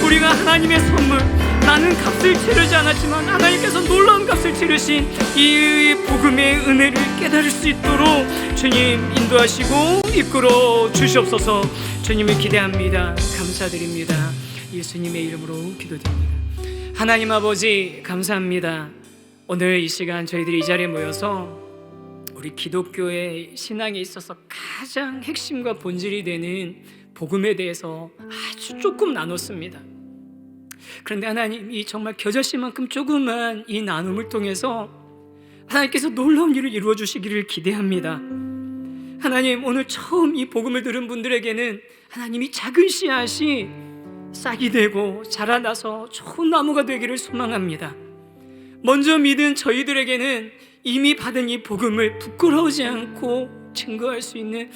[SPEAKER 3] 우리가 하나님의 선물, 나는 값을 치르지 않았지만 하나님께서 놀라운 값을 치르신 이 복음의 은혜를 깨달을 수 있도록 주님 인도하시고 이끌어 주시옵소서. 주님을 기대합니다. 감사드립니다. 예수님의 이름으로 기도드립니다. 하나님 아버지, 감사합니다. 오늘 이 시간 저희들이 이 자리에 모여서 우리 기독교의 신앙에 있어서 가장 핵심과 본질이 되는 복음에 대해서 아주 조금 나눴습니다. 그런데 하나님, 이 정말 겨자씨만큼 조그만 이 나눔을 통해서 하나님께서 놀라운 일을 이루어 주시기를 기대합니다. 하나님, 오늘 처음 이 복음을 들은 분들에게는 하나님이 작은 씨앗이 싹이 되고 자라나서 좋은 나무가 되기를 소망합니다. 먼저 믿은 저희들에게는 이미 받은 이 복음을 부끄러우지 않고 증거할 수 있는,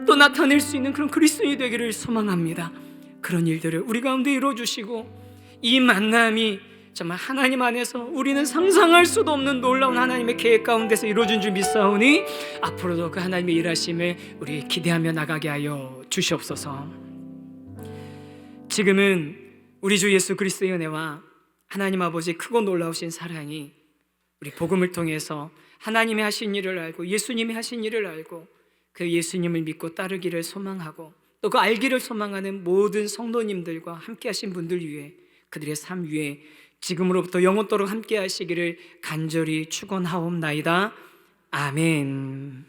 [SPEAKER 3] 또 나타낼 수 있는 그런 그리스도인이 되기를 소망합니다. 그런 일들을 우리 가운데 이루어주시고 이 만남이 정말 하나님 안에서 우리는 상상할 수도 없는 놀라운 하나님의 계획 가운데서 이루어진 줄 믿사오니 앞으로도 그 하나님의 일하심을 우리 기대하며 나가게 하여 주시옵소서. 지금은 우리 주 예수 그리스도의 은혜와 하나님 아버지의 크고 놀라우신 사랑이 우리 복음을 통해서 하나님이 하신 일을 알고 예수님이 하신 일을 알고 그 예수님을 믿고 따르기를 소망하고 또 그 알기를 소망하는 모든 성도님들과 함께 하신 분들 위해, 그들의 삶 위에 지금으로부터 영원토록 함께 하시기를 간절히 축원하옵나이다. 아멘.